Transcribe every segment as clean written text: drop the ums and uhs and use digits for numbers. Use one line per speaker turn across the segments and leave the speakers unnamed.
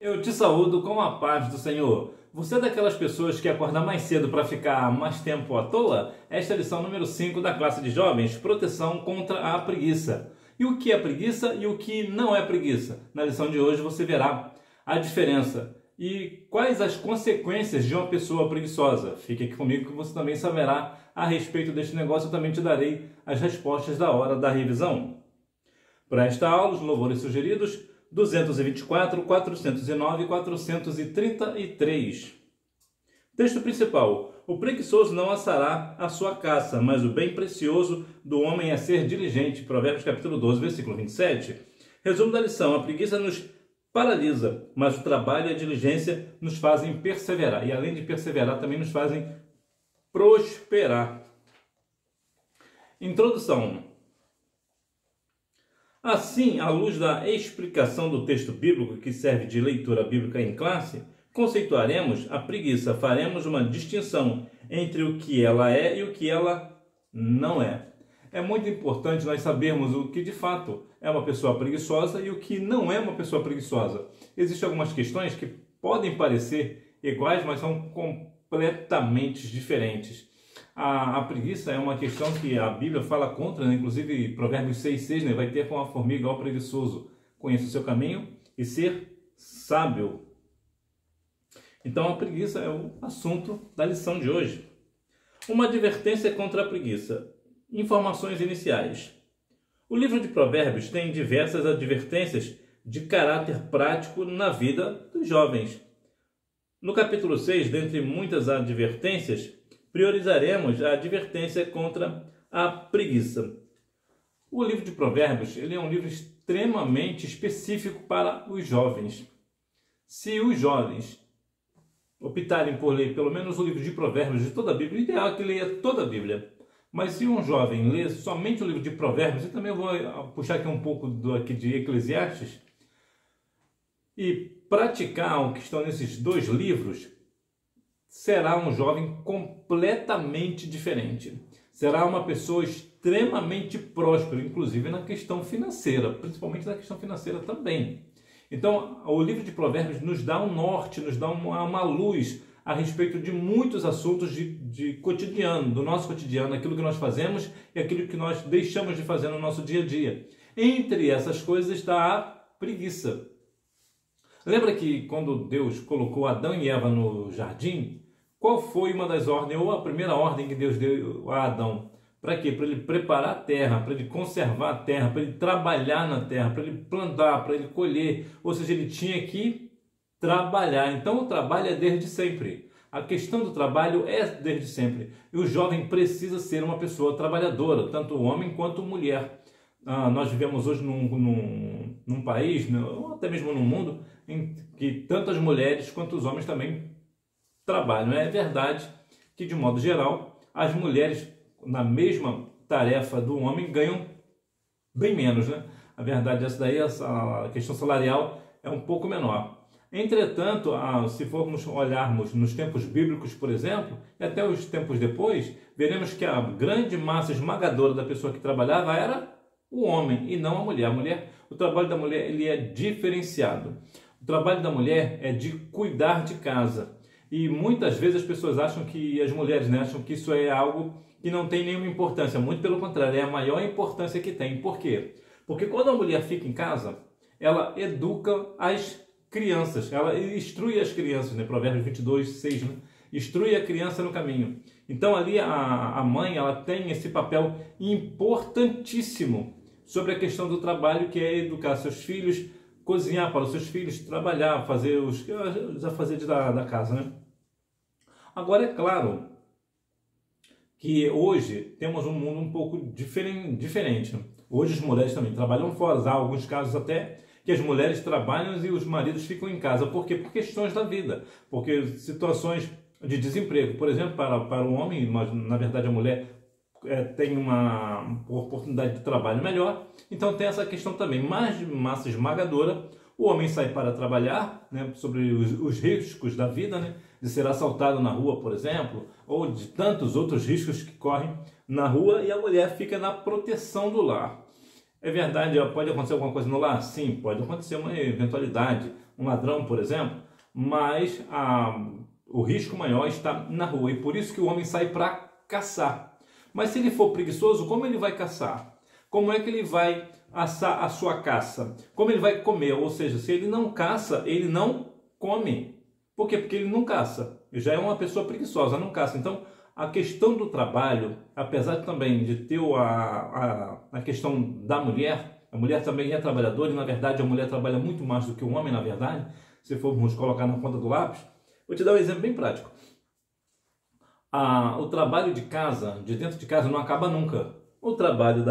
Eu te saúdo com a paz do Senhor. Você é daquelas pessoas que acorda mais cedo para ficar mais tempo à toa? Esta é a lição número 5 da classe de jovens, proteção contra a preguiça. E o que é preguiça e o que não é preguiça? Na lição de hoje você verá a diferença e quais as consequências de uma pessoa preguiçosa. Fique aqui comigo que você também saberá a respeito deste negócio. Eu também te darei as respostas da hora da revisão. Para esta aula, os louvores sugeridos: 224, 409 e 433. Texto principal: o preguiçoso não assará a sua caça, mas o bem precioso do homem é ser diligente. Provérbios capítulo 12, versículo 27. Resumo da lição: a preguiça nos paralisa, mas o trabalho e a diligência nos fazem perseverar. E além de perseverar, também nos fazem prosperar. Introdução. Assim, à luz da explicação do texto bíblico que serve de leitura bíblica em classe, conceituaremos a preguiça, faremos uma distinção entre o que ela é e o que ela não é. É muito importante nós sabermos o que de fato é uma pessoa preguiçosa e o que não é uma pessoa preguiçosa. Existem algumas questões que podem parecer iguais, mas são completamente diferentes. A preguiça é uma questão que a Bíblia fala contra, né? Inclusive Provérbios 6,6, né? Vai ter com a formiga ao preguiçoso. Conheça o seu caminho e ser sábio. Então a preguiça é o assunto da lição de hoje. Uma advertência contra a preguiça. Informações iniciais. O livro de Provérbios tem diversas advertências de caráter prático na vida dos jovens. No capítulo 6, dentre muitas advertências, priorizaremos a advertência contra a preguiça. O livro de Provérbios ele é um livro extremamente específico para os jovens. Se os jovens optarem por ler pelo menos o livro de Provérbios de toda a Bíblia, o ideal é que leia toda a Bíblia. Mas se um jovem lê somente o livro de Provérbios, e também eu vou puxar aqui um pouco aqui de Eclesiastes, e praticar o que estão nesses dois livros, será um jovem completamente diferente. Será uma pessoa extremamente próspera, inclusive na questão financeira, principalmente na questão financeira também. Então, o livro de Provérbios nos dá um norte, nos dá uma luz a respeito de muitos assuntos de cotidiano, do nosso cotidiano, aquilo que nós fazemos e aquilo que nós deixamos de fazer no nosso dia a dia. Entre essas coisas está a preguiça. Lembra que quando Deus colocou Adão e Eva no jardim, qual foi uma das ordens, ou a primeira ordem que Deus deu a Adão? Para quê? Para ele preparar a terra, para ele conservar a terra, para ele trabalhar na terra, para ele plantar, para ele colher. Ou seja, ele tinha que trabalhar. Então o trabalho é desde sempre. A questão do trabalho é desde sempre. E o jovem precisa ser uma pessoa trabalhadora, tanto homem quanto mulher. Nós vivemos hoje num país, ou até mesmo num mundo, em que tanto as mulheres quanto os homens também trabalham. É verdade que, de modo geral, as mulheres, na mesma tarefa do homem, ganham bem menos, né? A verdade é essa daí, a questão salarial é um pouco menor. Entretanto, se formos olharmos nos tempos bíblicos, por exemplo, e até os tempos depois, veremos que a grande massa esmagadora da pessoa que trabalhava era o homem e não a mulher. O trabalho da mulher ele é diferenciado. O trabalho da mulher é de cuidar de casa. E muitas vezes as pessoas acham que, as mulheres, né, acham que isso é algo que não tem nenhuma importância. Muito pelo contrário, é a maior importância que tem. Por quê? Porque quando a mulher fica em casa, ela educa as crianças, ela instrui as crianças, né? Provérbios 22, 6, né? Instrui a criança no caminho. Então ali a mãe ela tem esse papel importantíssimo sobre a questão do trabalho, que é educar seus filhos, cozinhar para os seus filhos, trabalhar, fazer os afazeres da casa, né? Agora, é claro que hoje temos um mundo um pouco diferente. Hoje as mulheres também trabalham fora. Há alguns casos até que as mulheres trabalham e os maridos ficam em casa. Por quê? Por questões da vida. Porque situações de desemprego, por exemplo, para o homem, mas na verdade a mulher tem uma oportunidade de trabalho melhor. Então tem essa questão também. Mais de massa esmagadora, o homem sai para trabalhar, né, sobre os riscos da vida, né, de ser assaltado na rua, por exemplo, ou de tantos outros riscos que correm na rua, e a mulher fica na proteção do lar. É verdade, pode acontecer alguma coisa no lar? Sim, pode acontecer uma eventualidade. um ladrão, por exemplo, mas o risco maior está na rua, e por isso que o homem sai para caçar. Mas se ele for preguiçoso, como ele vai caçar? Como é que ele vai assar a sua caça? Como ele vai comer? Ou seja, se ele não caça, ele não come. Por quê? Porque ele não caça. Ele já é uma pessoa preguiçosa, não caça. Então, a questão do trabalho, apesar também de ter a questão da mulher, a mulher também é trabalhadora, e na verdade a mulher trabalha muito mais do que o homem, na verdade, se formos colocar na ponta do lápis. Vou te dar um exemplo bem prático. O trabalho de casa, de dentro de casa, não acaba nunca. O trabalho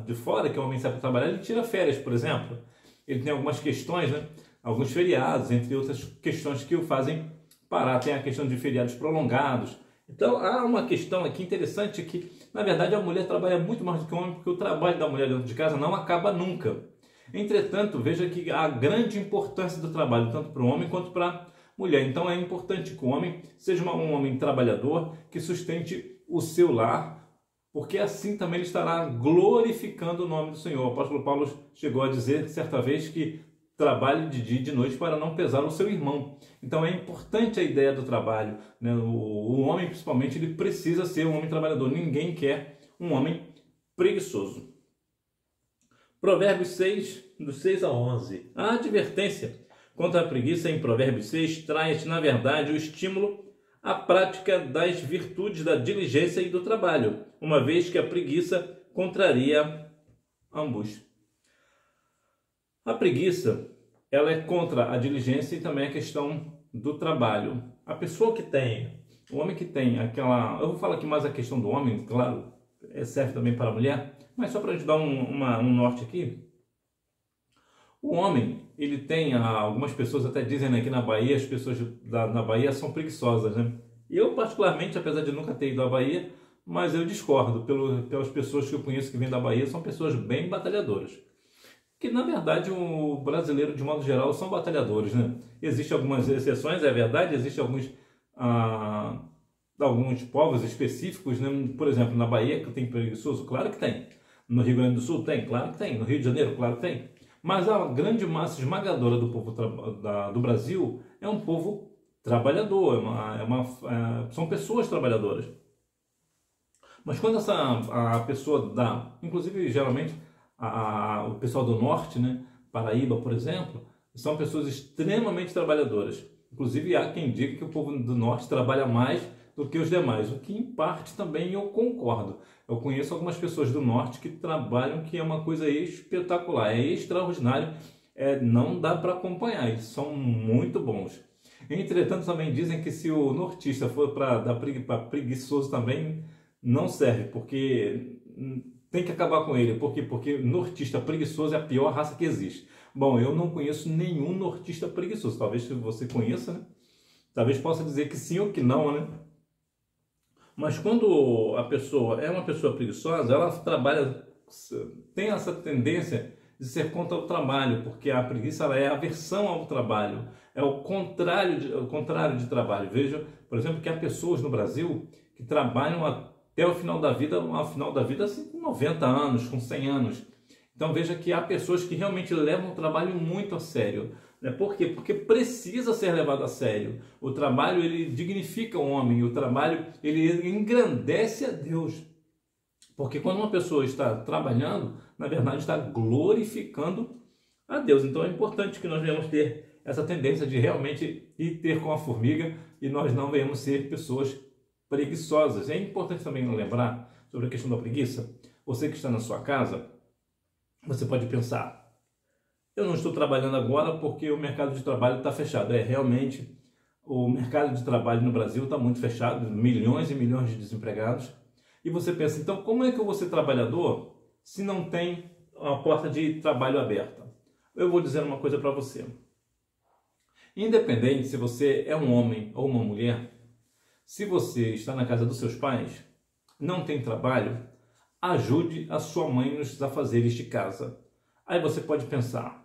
de fora, que o homem sai para trabalhar, ele tira férias, por exemplo. Ele tem algumas questões, né? Alguns feriados, entre outras questões que o fazem parar. Tem a questão de feriados prolongados. Então, há uma questão aqui interessante que, na verdade, a mulher trabalha muito mais do que o homem, porque o trabalho da mulher dentro de casa não acaba nunca. Entretanto, veja que há grande importância do trabalho, tanto para o homem quanto para a mulher. Então, é importante que o homem seja um homem trabalhador, que sustente o seu lar, porque assim também ele estará glorificando o nome do Senhor. O apóstolo Paulo chegou a dizer certa vez que trabalhe de dia e de noite para não pesar o seu irmão. Então é importante a ideia do trabalho, né? O homem, principalmente, ele precisa ser um homem trabalhador. Ninguém quer um homem preguiçoso. Provérbios 6, dos 6 a 11. A advertência contra a preguiça em Provérbios 6 traz, na verdade, o estímulo à prática das virtudes da diligência e do trabalho, uma vez que a preguiça contraria ambos. A preguiça, ela é contra a diligência e também a questão do trabalho. A pessoa que tem, o homem que tem aquela... Eu vou falar aqui mais a questão do homem, claro, serve também para a mulher, mas só para ajudar um norte aqui. O homem, ele tem, algumas pessoas até dizem, né, que na Bahia, as pessoas na Bahia são preguiçosas, né? Eu, particularmente, apesar de nunca ter ido à Bahia, mas eu discordo pelas pessoas que eu conheço que vêm da Bahia, são pessoas bem batalhadoras. Que, na verdade, o brasileiro, de modo geral, são batalhadores, né? Existem algumas exceções, é verdade, existem alguns povos específicos, né? Por exemplo, na Bahia, que tem preguiçoso, claro que tem. No Rio Grande do Sul tem, claro que tem. No Rio de Janeiro, claro que tem. Mas a grande massa esmagadora do povo do Brasil é um povo trabalhador, são pessoas trabalhadoras. Mas quando a pessoa inclusive geralmente o pessoal do norte, né, Paraíba, por exemplo, são pessoas extremamente trabalhadoras. Inclusive há quem diga que o povo do norte trabalha mais do que os demais, o que em parte também eu concordo. Eu conheço algumas pessoas do norte que trabalham, que é uma coisa espetacular, é extraordinário, não dá para acompanhar, eles são muito bons. Entretanto, também dizem que se o nortista for para preguiçoso também, não serve, porque tem que acabar com ele. Por quê? Porque nortista preguiçoso é a pior raça que existe. Bom, eu não conheço nenhum nortista preguiçoso, talvez você conheça, né? Talvez possa dizer que sim ou que não, né? Mas quando a pessoa é uma pessoa preguiçosa, ela tem essa tendência de ser contra o trabalho, porque a preguiça ela é a aversão ao trabalho, é o contrário de trabalho. Veja, por exemplo, que há pessoas no Brasil que trabalham até o final da vida, assim, com 90 anos, com 100 anos. Então veja que há pessoas que realmente levam o trabalho muito a sério. Por quê? Porque precisa ser levado a sério. O trabalho, ele dignifica o homem, o trabalho, ele engrandece a Deus. Porque quando uma pessoa está trabalhando, na verdade está glorificando a Deus. Então é importante que nós venhamos ter essa tendência de realmente ir ter com a formiga e nós não venhamos ser pessoas preguiçosas. É importante também lembrar sobre a questão da preguiça. Você que está na sua casa, você pode pensar: eu não estou trabalhando agora porque o mercado de trabalho está fechado. Realmente, o mercado de trabalho no Brasil está muito fechado, milhões e milhões de desempregados. E você pensa, então, como é que eu vou ser trabalhador se não tem a porta de trabalho aberta? Eu vou dizer uma coisa para você. Independente se você é um homem ou uma mulher, se você está na casa dos seus pais, não tem trabalho, ajude a sua mãe nos afazeres de casa. Aí você pode pensar: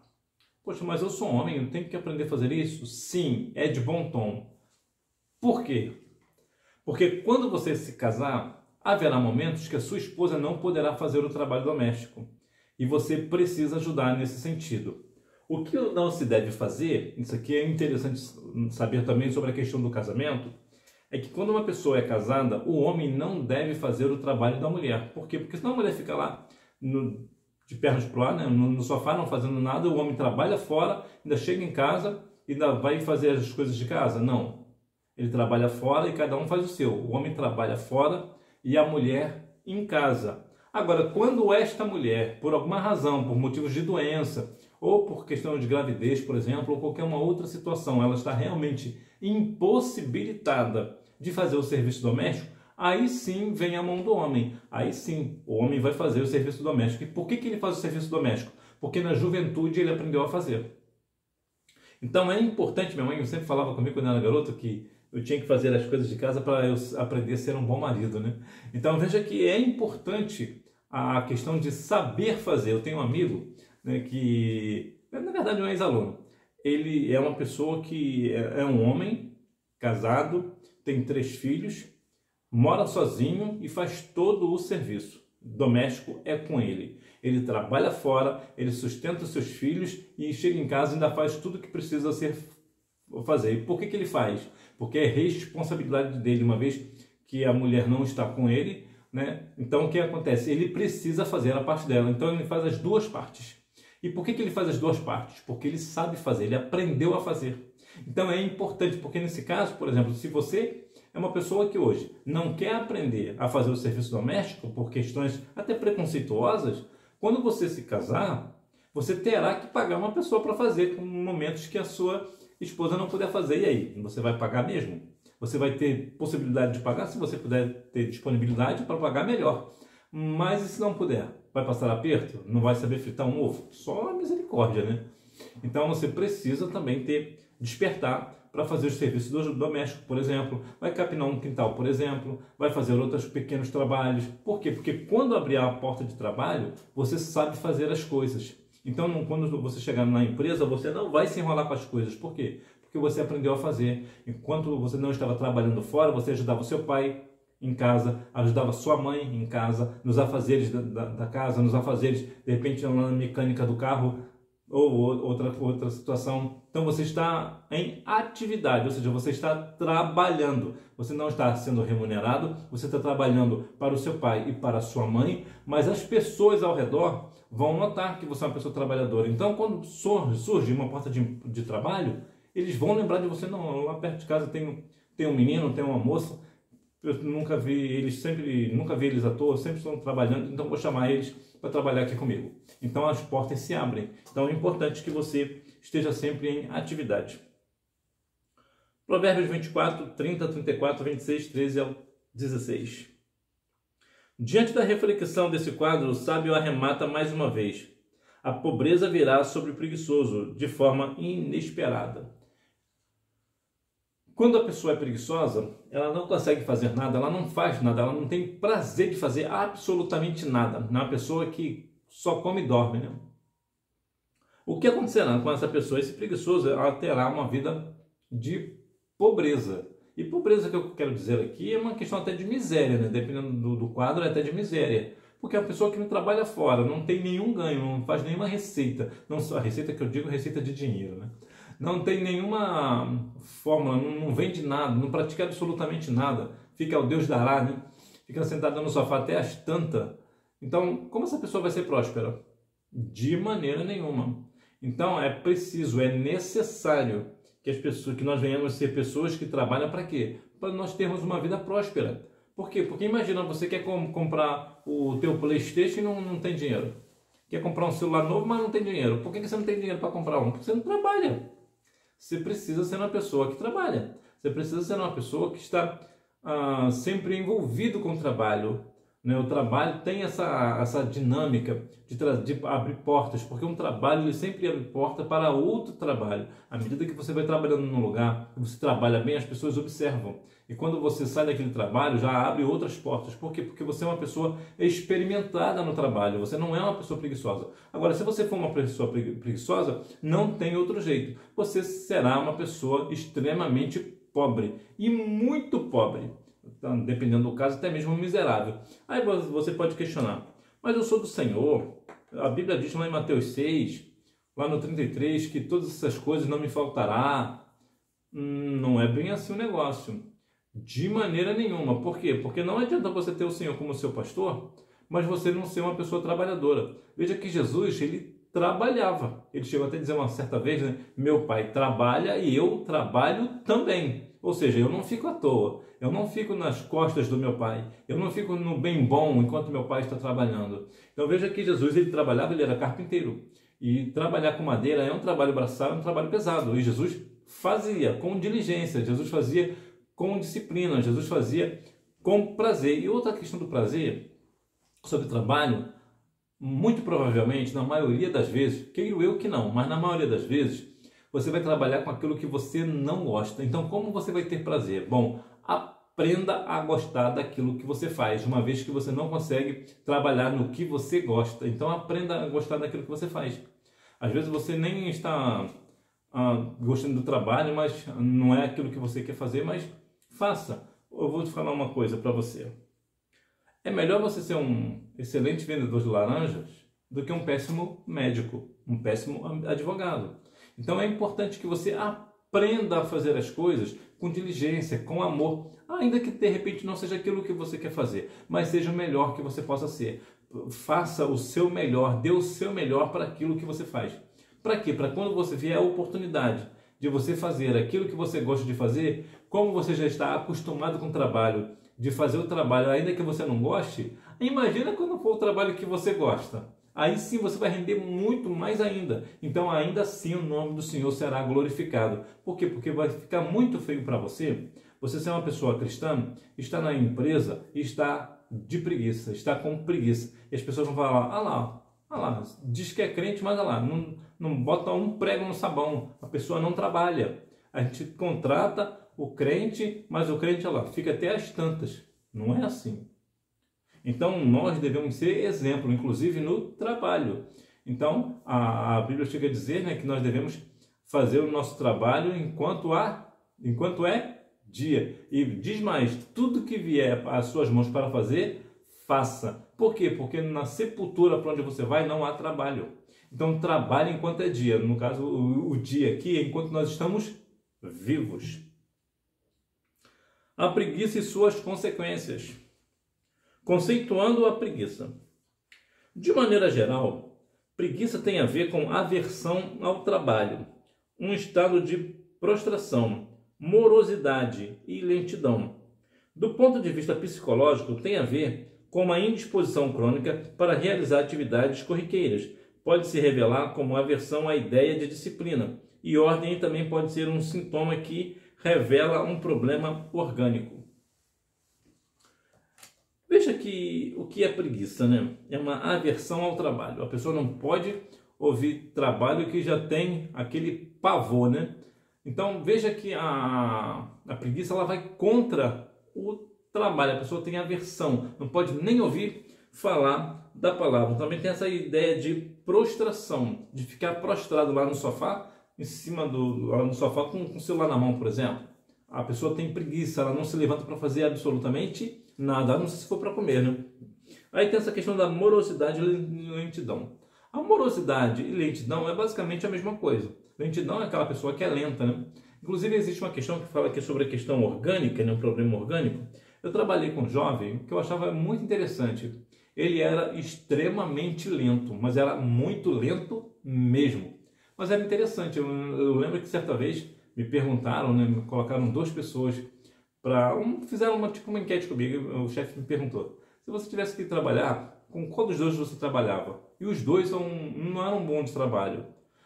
poxa, mas eu sou homem, eu tenho que aprender a fazer isso? Sim, é de bom tom. Por quê? Porque quando você se casar, haverá momentos que a sua esposa não poderá fazer o trabalho doméstico. E você precisa ajudar nesse sentido. O que não se deve fazer, isso aqui é interessante saber também sobre a questão do casamento, é que quando uma pessoa é casada, o homem não deve fazer o trabalho da mulher. Por quê? Porque senão a mulher fica lá de pernas pro ar, né? No sofá, não fazendo nada, o homem trabalha fora, ainda chega em casa e ainda vai fazer as coisas de casa. Não. Ele trabalha fora e cada um faz o seu. O homem trabalha fora e a mulher em casa. Agora, quando esta mulher, por alguma razão, por motivos de doença, ou por questão de gravidez, por exemplo, ou qualquer uma outra situação, ela está realmente impossibilitada de fazer o serviço doméstico, aí sim vem a mão do homem. Aí sim, o homem vai fazer o serviço doméstico. E por que ele faz o serviço doméstico? Porque na juventude ele aprendeu a fazer. Então é importante, minha mãe sempre falava comigo quando eu era garoto que eu tinha que fazer as coisas de casa para eu aprender a ser um bom marido, né? Então veja que é importante a questão de saber fazer. Eu tenho um amigo, né, que, na verdade, é um ex-aluno. Ele é uma pessoa que é um homem casado, tem 3 filhos, mora sozinho e faz todo o serviço doméstico é com ele. Ele trabalha fora, ele sustenta os seus filhos e chega em casa e ainda faz tudo o que precisa fazer. E por que ele faz? Porque é responsabilidade dele, uma vez que a mulher não está com ele, né? Então o que acontece? Ele precisa fazer a parte dela, então ele faz as 2 partes. E por que ele faz as 2 partes? Porque ele sabe fazer, ele aprendeu a fazer. Então é importante, porque nesse caso, por exemplo, se você é uma pessoa que hoje não quer aprender a fazer o serviço doméstico por questões até preconceituosas, quando você se casar, você terá que pagar uma pessoa para fazer em momentos que a sua esposa não puder fazer. E aí, você vai pagar mesmo? Você vai ter possibilidade de pagar? Se você puder ter disponibilidade para pagar, melhor. Mas e se não puder? Vai passar aperto? Não vai saber fritar um ovo? Só a misericórdia, né? Então você precisa também despertar para fazer os serviços domésticos, por exemplo, vai capinar um quintal, por exemplo, vai fazer outros pequenos trabalhos. Por quê? Porque quando abrir a porta de trabalho, você sabe fazer as coisas. Então, quando você chegar na empresa, você não vai se enrolar com as coisas. Por quê? Porque você aprendeu a fazer. Enquanto você não estava trabalhando fora, você ajudava o seu pai em casa, ajudava sua mãe em casa, nos afazeres da casa, nos afazeres, de repente, na mecânica do carro, ou outra situação. Então você está em atividade, ou seja, você está trabalhando. Você não está sendo remunerado, você está trabalhando para o seu pai e para a sua mãe, mas as pessoas ao redor vão notar que você é uma pessoa trabalhadora. Então quando surge uma porta de trabalho, eles vão lembrar de você. Não, lá perto de casa tem um menino, tem uma moça, eu nunca vi eles à toa, sempre estão trabalhando, então vou chamar eles para trabalhar aqui comigo. Então as portas se abrem. Então é importante que você esteja sempre em atividade. Provérbios 24, 30, 34, 26, 13 ao 16. Diante da reflexão desse quadro, o sábio arremata mais uma vez: a pobreza virá sobre o preguiçoso de forma inesperada. Quando a pessoa é preguiçosa, ela não consegue fazer nada, ela não faz nada, ela não tem prazer de fazer absolutamente nada. É uma pessoa que só come e dorme, né? O que acontecerá com essa pessoa? Esse preguiçoso, ela terá uma vida de pobreza. E pobreza que eu quero dizer aqui é uma questão até de miséria, né? Dependendo do quadro, é até de miséria. Porque é uma pessoa que não trabalha fora, não tem nenhum ganho, não faz nenhuma receita. Não só a receita que eu digo, receita de dinheiro, né? Não tem nenhuma fórmula, não vende nada, não pratica absolutamente nada. Fica ao Deus dará, né? Fica sentado no sofá até as tantas. Então, como essa pessoa vai ser próspera? De maneira nenhuma. Então, é preciso, é necessário que nós venhamos ser pessoas que trabalham para quê? Para nós termos uma vida próspera. Por quê? Porque imagina, você quer comprar o teu PlayStation e não tem dinheiro. Quer comprar um celular novo, mas não tem dinheiro. Por que você não tem dinheiro para comprar um? Porque você não trabalha. Você precisa ser uma pessoa que trabalha. Você precisa ser uma pessoa que está sempre envolvido com o trabalho. Né? O trabalho tem essa dinâmica de abrir portas, porque um trabalho ele sempre abre porta para outro trabalho. À medida que você vai trabalhando num lugar, você trabalha bem, as pessoas observam. E quando você sai daquele trabalho, já abre outras portas. Por quê? Porque você é uma pessoa experimentada no trabalho. Você não é uma pessoa preguiçosa. Agora, se você for uma pessoa preguiçosa, não tem outro jeito. Você será uma pessoa extremamente pobre. E muito pobre. Então, dependendo do caso, até mesmo miserável. Aí você pode questionar: mas eu sou do Senhor. A Bíblia diz lá em Mateus 6, lá no 33, que todas essas coisas não me faltará. Não é bem assim o negócio. De maneira nenhuma. Por quê? Porque não adianta você ter o Senhor como seu pastor, mas você não ser uma pessoa trabalhadora. Veja que Jesus, ele trabalhava. Ele chegou até a dizer uma certa vez, né? Meu pai trabalha e eu trabalho também. Ou seja, eu não fico à toa. Eu não fico nas costas do meu pai. Eu não fico no bem bom enquanto meu pai está trabalhando. Então veja que Jesus, ele trabalhava, ele era carpinteiro. E trabalhar com madeira é um trabalho braçal, é um trabalho pesado. E Jesus fazia com diligência, Jesus fazia com disciplina, Jesus fazia com prazer. E outra questão do prazer sobre trabalho, muito provavelmente, na maioria das vezes, creio eu que não, mas na maioria das vezes, você vai trabalhar com aquilo que você não gosta. Então, como você vai ter prazer? Bom, aprenda a gostar daquilo que você faz, uma vez que você não consegue trabalhar no que você gosta. Então, aprenda a gostar daquilo que você faz. Às vezes você nem está gostando do trabalho, mas não é aquilo que você quer fazer, mas faça. Eu vou te falar uma coisa para você. É melhor você ser um excelente vendedor de laranjas do que um péssimo médico, um péssimo advogado. Então é importante que você aprenda a fazer as coisas com diligência, com amor, ainda que de repente não seja aquilo que você quer fazer, mas seja o melhor que você possa ser. Faça o seu melhor, dê o seu melhor para aquilo que você faz. Para quê? Para quando você vier a oportunidade de você fazer aquilo que você gosta de fazer, como você já está acostumado com o trabalho, de fazer o trabalho ainda que você não goste, imagina quando for o trabalho que você gosta. Aí sim você vai render muito mais ainda. Então ainda assim o nome do Senhor será glorificado. Por quê? Porque vai ficar muito feio para você. Você ser uma pessoa cristã, está na empresa e está de preguiça, está com preguiça. E as pessoas vão falar, diz que é crente, mas não bota um prego no sabão. A pessoa não trabalha. A gente contrata o crente, mas o crente fica até às tantas. Não é assim. Então, nós devemos ser exemplo, inclusive no trabalho. Então, a Bíblia chega a dizer, né, que nós devemos fazer o nosso trabalho enquanto é dia. E diz mais, tudo que vier às suas mãos para fazer, faça. Por quê? Porque na sepultura para onde você vai não há trabalho. Então, trabalhe enquanto é dia. No caso, o dia aqui é enquanto nós estamos vivos. A preguiça e suas consequências. Conceituando a preguiça. De maneira geral, preguiça tem a ver com aversão ao trabalho, um estado de prostração, morosidade e lentidão. Do ponto de vista psicológico, tem a ver com uma indisposição crônica para realizar atividades corriqueiras. Pode se revelar como aversão à ideia de disciplina, e ordem também pode ser um sintoma que revela um problema orgânico. Veja que o que é preguiça, né? É uma aversão ao trabalho. A pessoa não pode ouvir trabalho que já tem aquele pavor, né? Então veja que a preguiça ela vai contra o trabalho. A pessoa tem aversão, não pode nem ouvir falar da palavra. Também tem essa ideia de prostração, de ficar prostrado lá no sofá, lá no sofá com o celular na mão, por exemplo. A pessoa tem preguiça, ela não se levanta para fazer absolutamente nada, a não ser se for para comer, né? Aí tem essa questão da morosidade e lentidão. A morosidade e lentidão é basicamente a mesma coisa. Lentidão é aquela pessoa que é lenta, né? Inclusive existe uma questão que fala aqui sobre a questão orgânica, né? Um problema orgânico. Eu trabalhei com um jovem que eu achava muito interessante. Ele era extremamente lento, mas era muito lento mesmo. Mas era interessante. Eu lembro que certa vez me perguntaram, né? Me colocaram duas pessoas fizeram uma enquete comigo. O chefe me perguntou: se você tivesse que trabalhar, com qual dos dois você trabalhava? E os dois não eram bons de trabalho.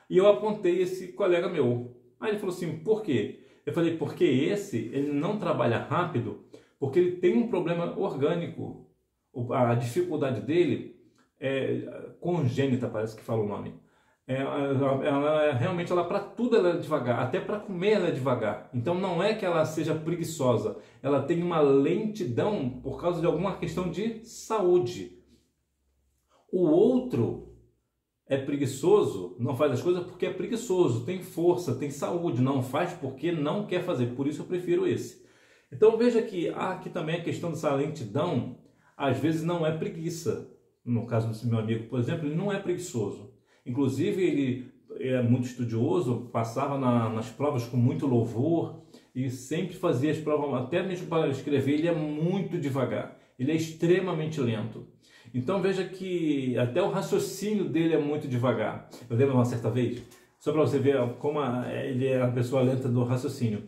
E eu apontei esse colega meu. Aí ele falou assim: por quê? Eu falei: porque ele não trabalha rápido, porque ele tem um problema orgânico. A dificuldade dele é congênita, parece que fala o nome. Realmente, para tudo ela é devagar, até para comer ela é devagar. Então não é que ela seja preguiçosa, ela tem uma lentidão por causa de alguma questão de saúde. O outro é preguiçoso, não faz as coisas porque é preguiçoso, tem força, tem saúde, não faz porque não quer fazer, por isso eu prefiro esse. Então veja que há aqui também a questão dessa lentidão, às vezes não é preguiça. No caso desse meu amigo, por exemplo, ele não é preguiçoso. Inclusive, ele é muito estudioso, passava nas provas com muito louvor e sempre fazia as provas, até mesmo para escrever, ele é muito devagar, ele é extremamente lento. Então veja que até o raciocínio dele é muito devagar. Eu lembro uma certa vez, só para você ver como ele é a pessoa lenta do raciocínio.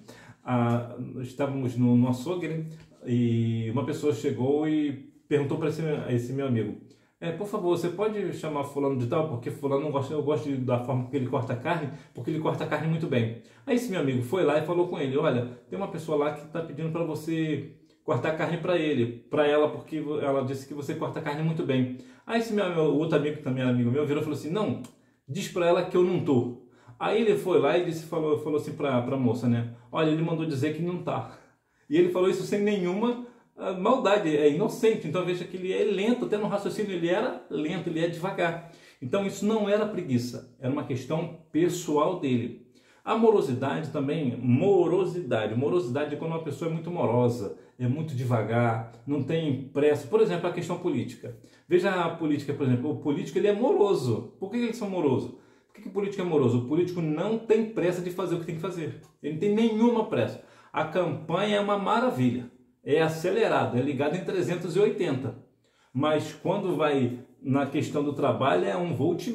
Estávamos no açougue, e uma pessoa chegou e perguntou para esse meu amigo: por favor, você pode chamar fulano de tal, porque fulano não gosta, eu gosto da forma que ele corta a carne, porque ele corta a carne muito bem. Aí esse meu amigo foi lá e falou com ele: olha, tem uma pessoa lá que está pedindo para você cortar a carne para ela, porque ela disse que você corta a carne muito bem. Aí esse meu outro amigo, que também era amigo meu, virou e falou assim: não, diz para ela que eu não tô. Aí ele foi lá e falou assim para a moça, né? Olha, ele mandou dizer que não tá. E ele falou isso sem nenhuma maldade, é inocente. Então veja que ele é lento, até no raciocínio ele era lento, ele é devagar. Então isso não era preguiça, era uma questão pessoal dele. A morosidade também, morosidade é quando uma pessoa é muito morosa, é muito devagar, não tem pressa. Por exemplo, a questão política. Veja a política, por exemplo, o político ele é moroso. Por que eles são morosos? Por que o político é moroso? O político não tem pressa de fazer o que tem que fazer. Ele não tem nenhuma pressa. A campanha é uma maravilha, é acelerado, é ligado em 380. Mas quando vai na questão do trabalho é 1,5 volt.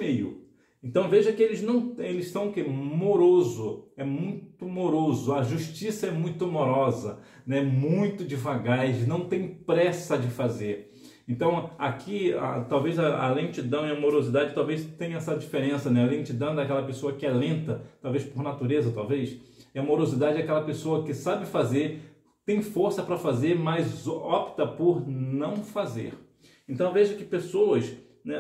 Então veja que eles são que moroso, é muito moroso, a justiça é muito morosa, né? Muito devagar, eles não têm pressa de fazer. Então aqui talvez a lentidão e a morosidade talvez tenha essa diferença, né? A lentidão é daquela pessoa que é lenta, talvez por natureza, talvez. E a morosidade é aquela pessoa que sabe fazer, tem força para fazer, mas opta por não fazer. Então veja que pessoas, né?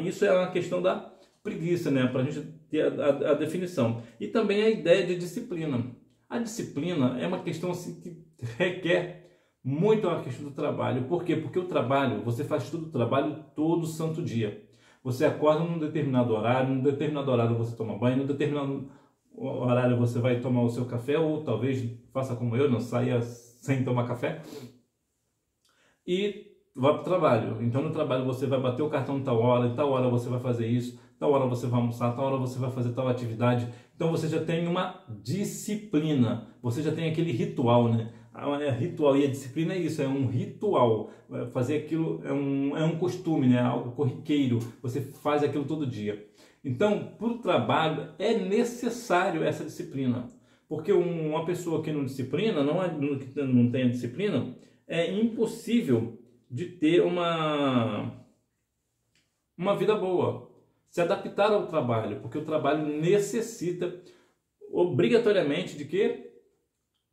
Isso é uma questão da preguiça, né? Para a gente ter a definição. E também a ideia de disciplina. A disciplina é uma questão assim, que requer muito a questão do trabalho. Por quê? Porque o trabalho, você faz todo o trabalho todo santo dia. Você acorda num determinado horário você toma banho, num determinado horário você vai tomar o seu café, ou talvez faça como eu, não saia sem tomar café, e vai para o trabalho. Então no trabalho você vai bater o cartão tal hora você vai fazer isso, tal hora você vai almoçar, tal hora você vai fazer tal atividade. Então você já tem uma disciplina, você já tem aquele ritual, né? Ritual, e a disciplina é isso, é um ritual. Fazer aquilo é um costume, né? Algo corriqueiro, você faz aquilo todo dia. Então, para o trabalho é necessário essa disciplina, porque uma pessoa que não disciplina, não tem a disciplina, é impossível de ter uma vida boa, se adaptar ao trabalho, porque o trabalho necessita obrigatoriamente de quê?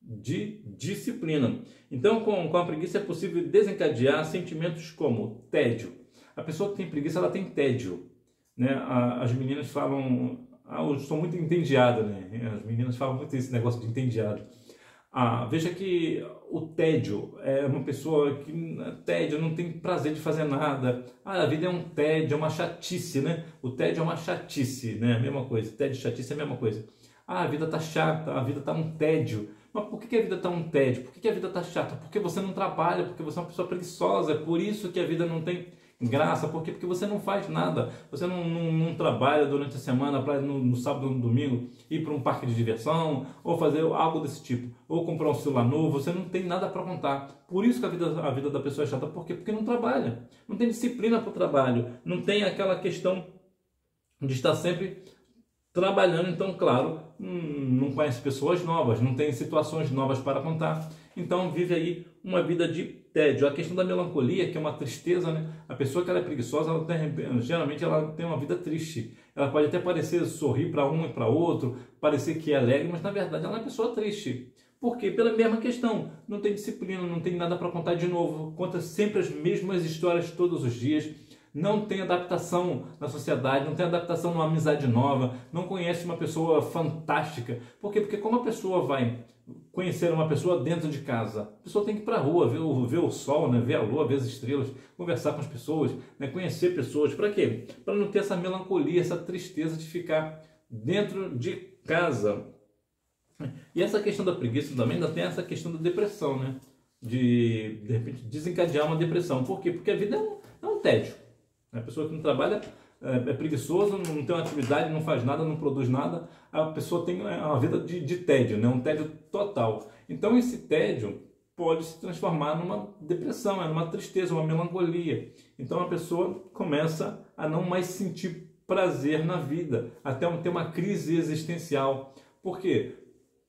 De disciplina. Então, com a preguiça é possível desencadear sentimentos como tédio. A pessoa que tem preguiça, ela tem tédio, né? As meninas falam, eu sou muito entediada, né? As meninas falam muito esse negócio de entediado. Veja que o tédio é uma pessoa que tédio, não tem prazer de fazer nada. A vida é um tédio, é uma chatice, né? O tédio é uma chatice, né? A mesma coisa. Tédio e chatice é a mesma coisa. A vida tá chata, a vida tá um tédio. Mas por que a vida tá um tédio? Por que a vida tá chata? Porque você não trabalha, porque você é uma pessoa preguiçosa. É por isso que a vida não tem graça. Por quê? Porque você não faz nada. Você não trabalha durante a semana para no sábado ou no domingo ir para um parque de diversão ou fazer algo desse tipo. Ou comprar um celular novo. Você não tem nada para contar. Por isso que a vida da pessoa é chata. Por quê? Porque não trabalha. Não tem disciplina para o trabalho. Não tem aquela questão de estar sempre trabalhando. Então, claro, não conhece pessoas novas, não tem situações novas para contar. Então vive aí uma vida de tédio. A questão da melancolia, que é uma tristeza, né? A pessoa que ela é preguiçosa, geralmente ela tem uma vida triste. Ela pode até parecer sorrir para um e para outro, parecer que é alegre, mas na verdade ela é uma pessoa triste. Por quê? Pela mesma questão. Não tem disciplina, não tem nada para contar de novo. Conta sempre as mesmas histórias todos os dias. Não tem adaptação na sociedade, não tem adaptação numa amizade nova, não conhece uma pessoa fantástica. Por quê? Porque como a pessoa vai conhecer uma pessoa dentro de casa, a pessoa tem que ir para a rua, ver o sol, né? Ver a lua, ver as estrelas, conversar com as pessoas, né? Conhecer pessoas. Para quê? Para não ter essa melancolia, essa tristeza de ficar dentro de casa. E essa questão da preguiça também ainda tem essa questão da depressão, né? De repente, desencadear uma depressão. Por quê? Porque a vida é um tédio. A pessoa que não trabalha é preguiçoso, não tem uma atividade, não faz nada, não produz nada, a pessoa tem uma vida de tédio, né? Um tédio total. Então esse tédio pode se transformar numa depressão, numa tristeza, uma melancolia. Então a pessoa começa a não mais sentir prazer na vida, até ter uma crise existencial. Por quê?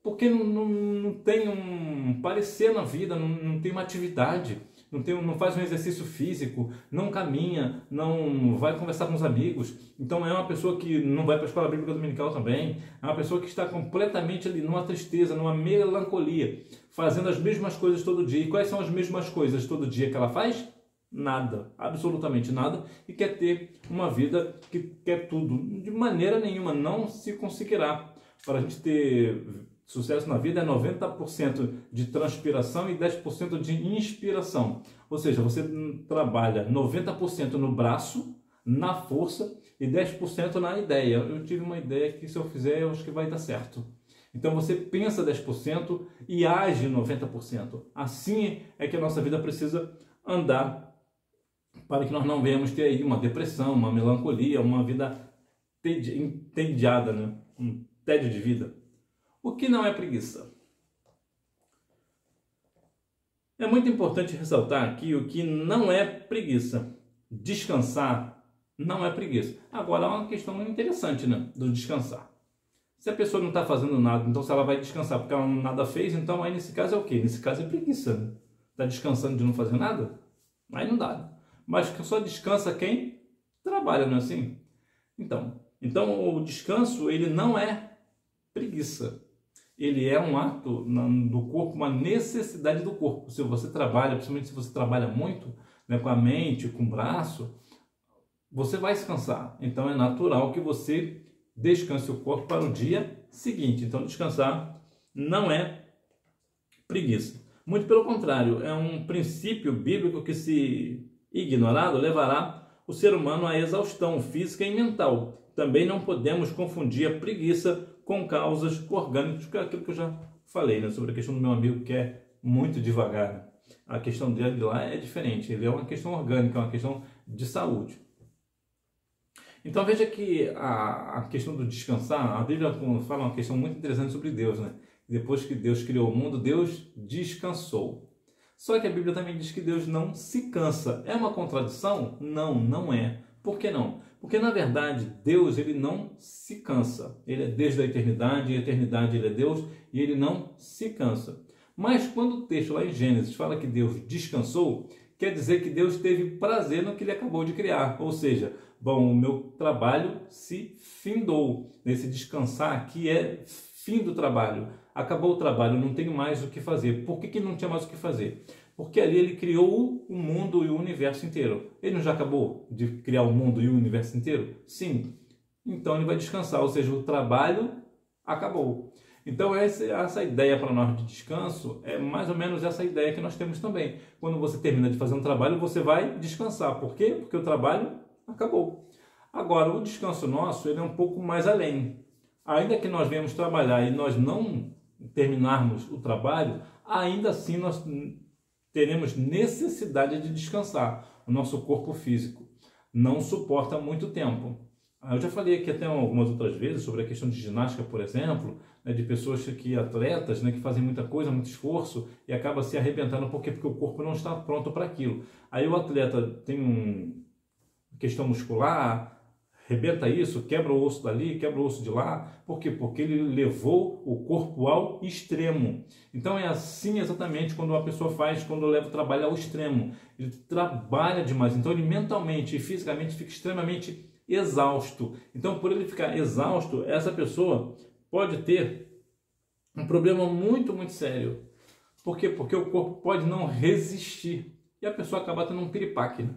Porque não tem um parecer na vida, não tem uma atividade, não faz um exercício físico, não caminha, não vai conversar com os amigos. Então é uma pessoa que não vai para a escola bíblica dominical também, é uma pessoa que está completamente ali numa tristeza, numa melancolia, fazendo as mesmas coisas todo dia. E quais são as mesmas coisas todo dia que ela faz? Nada, absolutamente nada, e quer ter uma vida que quer tudo. De maneira nenhuma, não se conseguirá. Para a gente ter sucesso na vida é 90% de transpiração e 10% de inspiração. Ou seja, você trabalha 90% no braço, na força e 10% na ideia. Eu tive uma ideia que se eu fizer, eu acho que vai dar certo. Então você pensa 10% e age 90%. Assim é que a nossa vida precisa andar para que nós não venhamos ter aí uma depressão, uma melancolia, uma vida entediada, né? Um tédio de vida. O que não é preguiça? É muito importante ressaltar aqui o que não é preguiça. Descansar não é preguiça. Agora, é uma questão interessante, né? Do descansar. Se a pessoa não está fazendo nada, então se ela vai descansar porque ela nada fez, então aí nesse caso é o quê? Nesse caso é preguiça, né? Está descansando de não fazer nada? Aí não dá. Mas só descansa quem trabalha, não é assim? Então o descanso, ele não é preguiça. Ele é um ato do corpo, uma necessidade do corpo. Se você trabalha, principalmente se você trabalha muito, né, com a mente, com o braço, você vai se cansar. Então é natural que você descanse o corpo para o dia seguinte. Então descansar não é preguiça. Muito pelo contrário, é um princípio bíblico que, se ignorado, levará o ser humano à exaustão física e mental. Também não podemos confundir a preguiça com causas orgânicas, que é aquilo que eu já falei, né, sobre a questão do meu amigo que é muito devagar. Né? A questão dele lá é diferente, ele é uma questão orgânica, é uma questão de saúde. Então veja que a questão do descansar, a Bíblia fala uma questão muito interessante sobre Deus, né? Depois que Deus criou o mundo, Deus descansou. Só que a Bíblia também diz que Deus não se cansa. É uma contradição? Não, não é. Por que não? Porque, na verdade, Deus, ele não se cansa. Ele é desde a eternidade, e a eternidade ele é Deus, e ele não se cansa. Mas quando o texto lá em Gênesis fala que Deus descansou, quer dizer que Deus teve prazer no que ele acabou de criar. Ou seja, bom, o meu trabalho se findou. Nesse descansar aqui é fim do trabalho. Acabou o trabalho, não tenho mais o que fazer. Por que não tinha mais o que fazer? Porque ali ele criou o mundo e o universo inteiro. Ele não já acabou de criar o mundo e o universo inteiro? Sim. Então ele vai descansar, ou seja, o trabalho acabou. Então essa ideia para nós de descanso é mais ou menos essa ideia que nós temos também. Quando você termina de fazer um trabalho, você vai descansar. Por quê? Porque o trabalho acabou. Agora, o descanso nosso ele é um pouco mais além. Ainda que nós venhamos trabalhar e nós não terminarmos o trabalho, ainda assim nós teremos necessidade de descansar. O nosso corpo físico não suporta muito tempo. Eu já falei aqui até algumas outras vezes sobre a questão de ginástica, por exemplo, né, de pessoas atletas, né, que fazem muita coisa, muito esforço e acaba se arrebentando. Por quê? Porque o corpo não está pronto para aquilo. Aí o atleta tem uma questão muscular, arrebenta isso, quebra o osso dali, quebra o osso de lá. Por quê? Porque ele levou o corpo ao extremo. Então é assim exatamente quando uma pessoa quando leva o trabalho ao extremo. Ele trabalha demais, então ele mentalmente e fisicamente fica extremamente exausto. Então, por ele ficar exausto, essa pessoa pode ter um problema muito, muito sério. Por quê? Porque o corpo pode não resistir. E a pessoa acaba tendo um piripaque, né?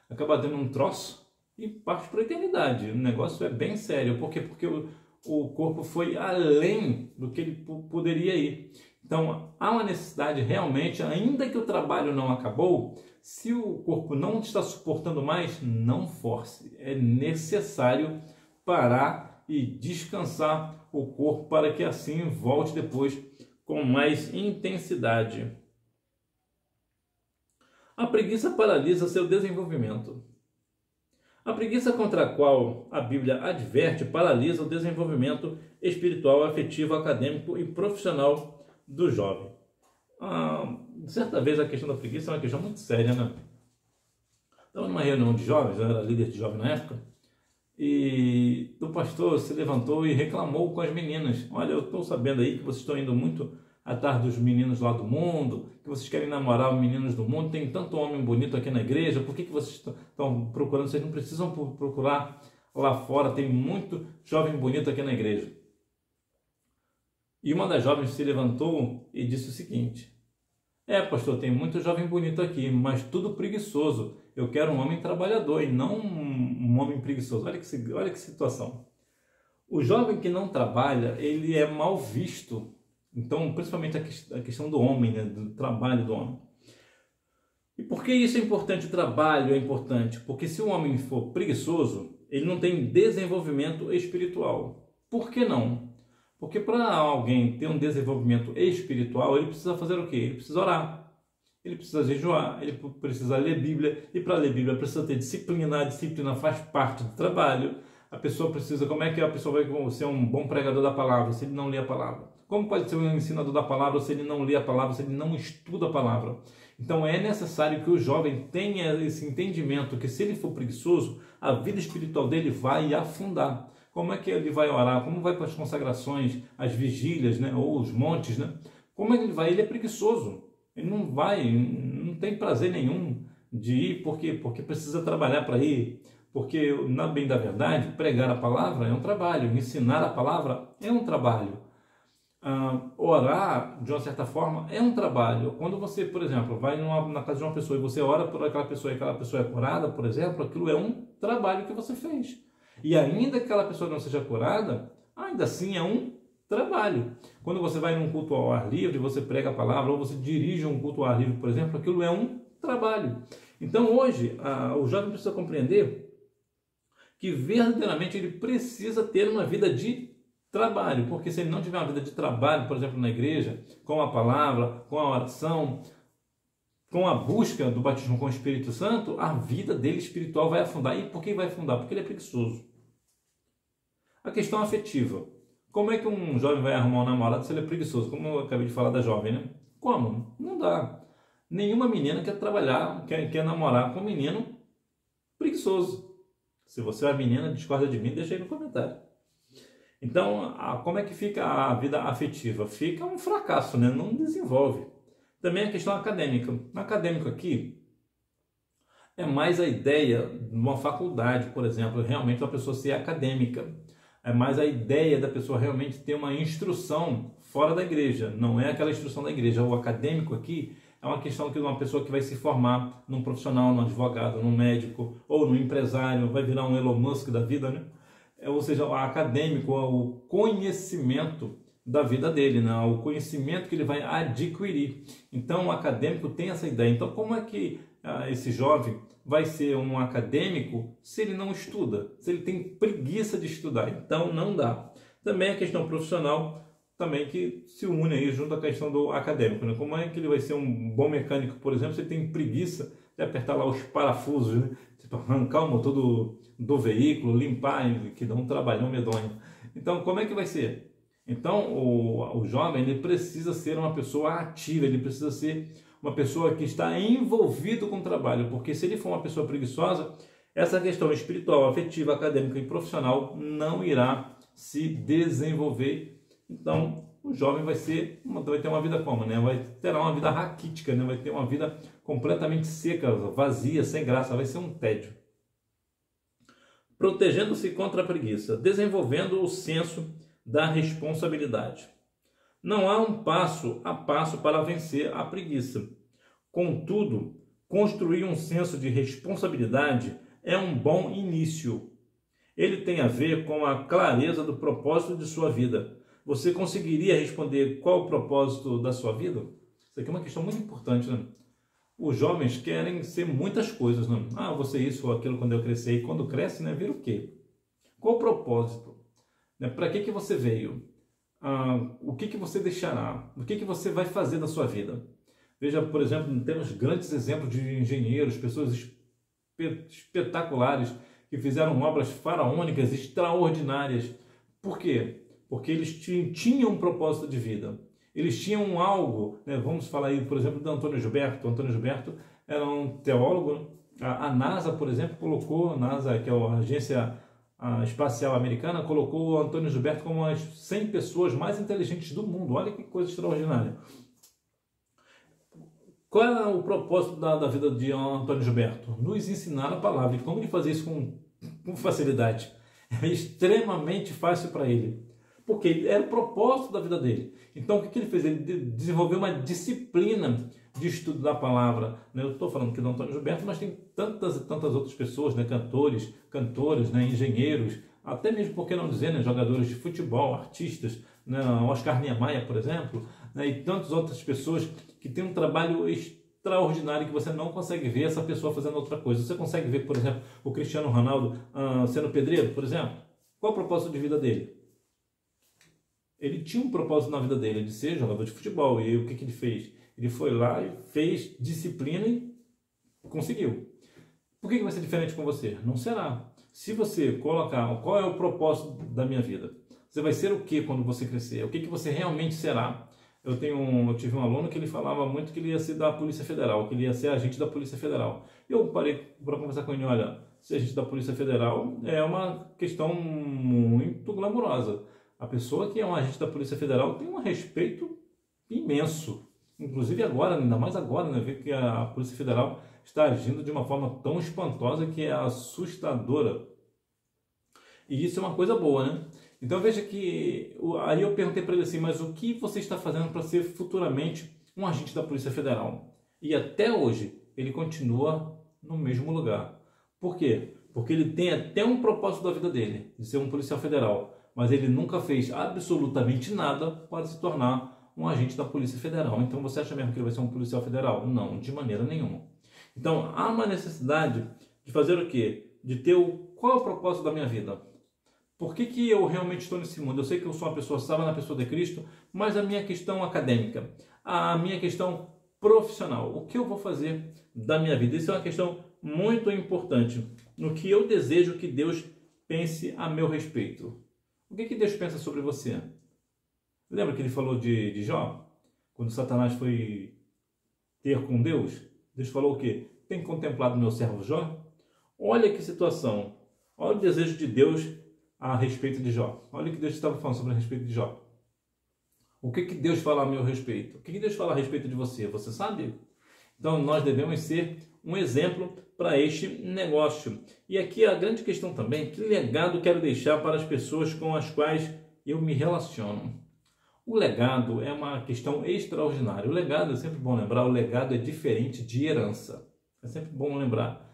Acaba tendo um troço e parte para a eternidade. O negócio é bem sério. Por quê? Porque o corpo foi além do que ele poderia ir. Então, há uma necessidade realmente, ainda que o trabalho não acabou, se o corpo não está suportando mais, não force. É necessário parar e descansar o corpo para que assim volte depois com mais intensidade. A preguiça paralisa seu desenvolvimento. A preguiça contra a qual a Bíblia adverte paralisa o desenvolvimento espiritual, afetivo, acadêmico e profissional do jovem. Certa vez a questão da preguiça é uma questão muito séria, né? Estava numa reunião de jovens, eu era líder de jovem na época, e o pastor se levantou e reclamou com as meninas: olha, eu estou sabendo aí que vocês estão indo muito atrás dos meninos lá do mundo, que vocês querem namorar os meninos do mundo, tem tanto homem bonito aqui na igreja, por que vocês estão procurando? Vocês não precisam procurar lá fora, tem muito jovem bonito aqui na igreja. E uma das jovens se levantou e disse o seguinte: pastor, tem muito jovem bonito aqui, mas tudo preguiçoso. Eu quero um homem trabalhador e não um homem preguiçoso. Olha que situação. O jovem que não trabalha, ele é mal visto. Então, principalmente a questão do homem, né? Do trabalho do homem. E por que isso é importante? O trabalho é importante. Porque se o homem for preguiçoso, ele não tem desenvolvimento espiritual. Por que não? Porque para alguém ter um desenvolvimento espiritual, ele precisa fazer o quê? Ele precisa orar, ele precisa jejuar, ele precisa ler Bíblia, e para ler Bíblia precisa ter disciplina. A disciplina faz parte do trabalho. A pessoa precisa, como é que a pessoa vai ser um bom pregador da palavra se ele não lê a palavra? Como pode ser um ensinador da palavra se ele não lê a palavra, se ele não estuda a palavra? Então é necessário que o jovem tenha esse entendimento que se ele for preguiçoso, a vida espiritual dele vai afundar. Como é que ele vai orar? Como vai para as consagrações, as vigílias, né? Ou os montes, né? Como é que ele vai? Ele é preguiçoso. Ele não vai, não tem prazer nenhum de ir, porque precisa trabalhar para ir. Porque, na bem da verdade, pregar a palavra é um trabalho, ensinar a palavra é um trabalho. Orar, de uma certa forma, é um trabalho. Quando você, por exemplo, vai na casa de uma pessoa e você ora por aquela pessoa e aquela pessoa é curada, por exemplo, aquilo é um trabalho que você fez. E ainda que aquela pessoa não seja curada, ainda assim é um trabalho. Quando você vai num culto ao ar livre, você prega a palavra, ou você dirige um culto ao ar livre, por exemplo, aquilo é um trabalho. Então hoje, o jovem precisa compreender que verdadeiramente ele precisa ter uma vida de trabalho, porque se ele não tiver uma vida de trabalho, por exemplo, na igreja, com a palavra, com a oração, com a busca do batismo com o Espírito Santo, a vida dele espiritual vai afundar. E por que vai afundar? Porque ele é preguiçoso. A questão afetiva. Como é que um jovem vai arrumar um namorado se ele é preguiçoso? Como eu acabei de falar da jovem, né? Como? Não dá. Nenhuma menina quer trabalhar, quer namorar com um menino preguiçoso. Se você é menina, discorda de mim, deixa aí no comentário. Então, como é que fica a vida afetiva? Fica um fracasso, né? Não desenvolve. Também a questão acadêmica. No acadêmico aqui, é mais a ideia de uma faculdade, por exemplo, realmente uma pessoa ser acadêmica. É mais a ideia da pessoa realmente ter uma instrução fora da igreja. Não é aquela instrução da igreja. O acadêmico aqui é uma questão de uma pessoa que vai se formar num profissional, num advogado, num médico ou num empresário, vai virar um Elon Musk da vida, né? Ou seja, o acadêmico, o conhecimento da vida dele, né? O conhecimento que ele vai adquirir. Então, o acadêmico tem essa ideia. Então, como é que esse jovem vai ser um acadêmico se ele não estuda, se ele tem preguiça de estudar? Então, não dá. Também a questão profissional, também que se une aí junto à questão do acadêmico, né? Como é que ele vai ser um bom mecânico, por exemplo, se ele tem preguiça de apertar lá os parafusos, né? Tipo, arrancar o motor do veículo, limpar, que dá um trabalhão medonho. Então, como é que vai ser? Então, o jovem ele precisa ser uma pessoa ativa, ele precisa ser uma pessoa que está envolvido com o trabalho, porque se ele for uma pessoa preguiçosa, essa questão espiritual, afetiva, acadêmica e profissional não irá se desenvolver. Então, o jovem vai ter uma vida como, né? Terá uma vida raquítica, né? Vai ter uma vida completamente seca, vazia, sem graça, vai ser um tédio. Protegendo-se contra a preguiça, desenvolvendo o senso da responsabilidade. Não há um passo a passo para vencer a preguiça. Contudo, construir um senso de responsabilidade é um bom início. Ele tem a ver com a clareza do propósito de sua vida. Você conseguiria responder qual o propósito da sua vida? Isso aqui é uma questão muito importante, né? Os jovens querem ser muitas coisas, né? Vou ser isso ou aquilo quando eu crescer. E quando cresce, né, vira o quê? Qual o propósito? Para que você veio? O que você deixará? O que você vai fazer da sua vida? Veja, por exemplo, temos grandes exemplos de engenheiros, pessoas espetaculares que fizeram obras faraônicas extraordinárias. Por quê? Porque eles tinham um propósito de vida. Eles tinham algo, né? Vamos falar aí, por exemplo, do Antônio Gilberto. O Antônio Gilberto era um teólogo. A NASA, por exemplo, colocou, a NASA, que é a agência espacial americana, colocou o Antônio Gilberto como as 100 pessoas mais inteligentes do mundo. Olha que coisa extraordinária. Qual é o propósito da vida de Antônio Gilberto? Nos ensinar a palavra. E como ele fazia isso com facilidade? É extremamente fácil para ele. Porque era o propósito da vida dele. Então, o que ele fez? Ele desenvolveu uma disciplina de estudo da palavra. Eu estou falando aqui do Antônio Gilberto, mas tem tantas e tantas outras pessoas, né? Cantores, cantoras, né? Engenheiros, até mesmo, por que não dizer, né? Jogadores de futebol, artistas, né? Oscar Niemeyer, por exemplo, né? E tantas outras pessoas que têm um trabalho extraordinário que você não consegue ver essa pessoa fazendo outra coisa. Você consegue ver, por exemplo, o Cristiano Ronaldo sendo pedreiro, por exemplo? Qual o propósito de vida dele? Ele tinha um propósito na vida dele, de ser jogador de futebol. E o que ele fez? Ele foi lá e fez disciplina e conseguiu. Por que vai ser diferente com você? Não será. Se você colocar qual é o propósito da minha vida, você vai ser o que quando você crescer? O que você realmente será? Eu tive um aluno que ele falava muito que ele ia ser da Polícia Federal, que ele ia ser agente da Polícia Federal. Eu parei para conversar com ele, olha, ser agente da Polícia Federal é uma questão muito glamurosa. A pessoa que é um agente da Polícia Federal tem um respeito imenso. Inclusive agora, ainda mais agora, né, ver que a Polícia Federal está agindo de uma forma tão espantosa que é assustadora. E isso é uma coisa boa, né? Então veja que, aí eu perguntei para ele assim, mas o que você está fazendo para ser futuramente um agente da Polícia Federal? E até hoje ele continua no mesmo lugar. Por quê? Porque ele tem até um propósito da vida dele, de ser um policial federal, mas ele nunca fez absolutamente nada para se tornar um agente da Polícia Federal. Então você acha mesmo que ele vai ser um policial federal? Não, de maneira nenhuma. Então há uma necessidade de fazer o quê? De ter qual é o propósito da minha vida? Por que eu realmente estou nesse mundo? Eu sei que eu sou uma pessoa salva na pessoa de Cristo, mas a minha questão acadêmica, a minha questão profissional, o que eu vou fazer da minha vida? Isso é uma questão muito importante. No que eu desejo que Deus pense a meu respeito. O que Deus pensa sobre você? Lembra que ele falou de Jó? Quando Satanás foi ter com Deus? Deus falou o quê? Tem contemplado meu servo Jó? Olha que situação. Olha o desejo de Deus a respeito de Jó. Olha o que Deus estava falando sobre a respeito de Jó. O que Deus fala a meu respeito? O que Deus fala a respeito de você? Você sabe? Então nós devemos ser um exemplo para este negócio. E aqui a grande questão também, que legado quero deixar para as pessoas com as quais eu me relaciono? O legado é uma questão extraordinária. O legado, é sempre bom lembrar, o legado é diferente de herança. É sempre bom lembrar,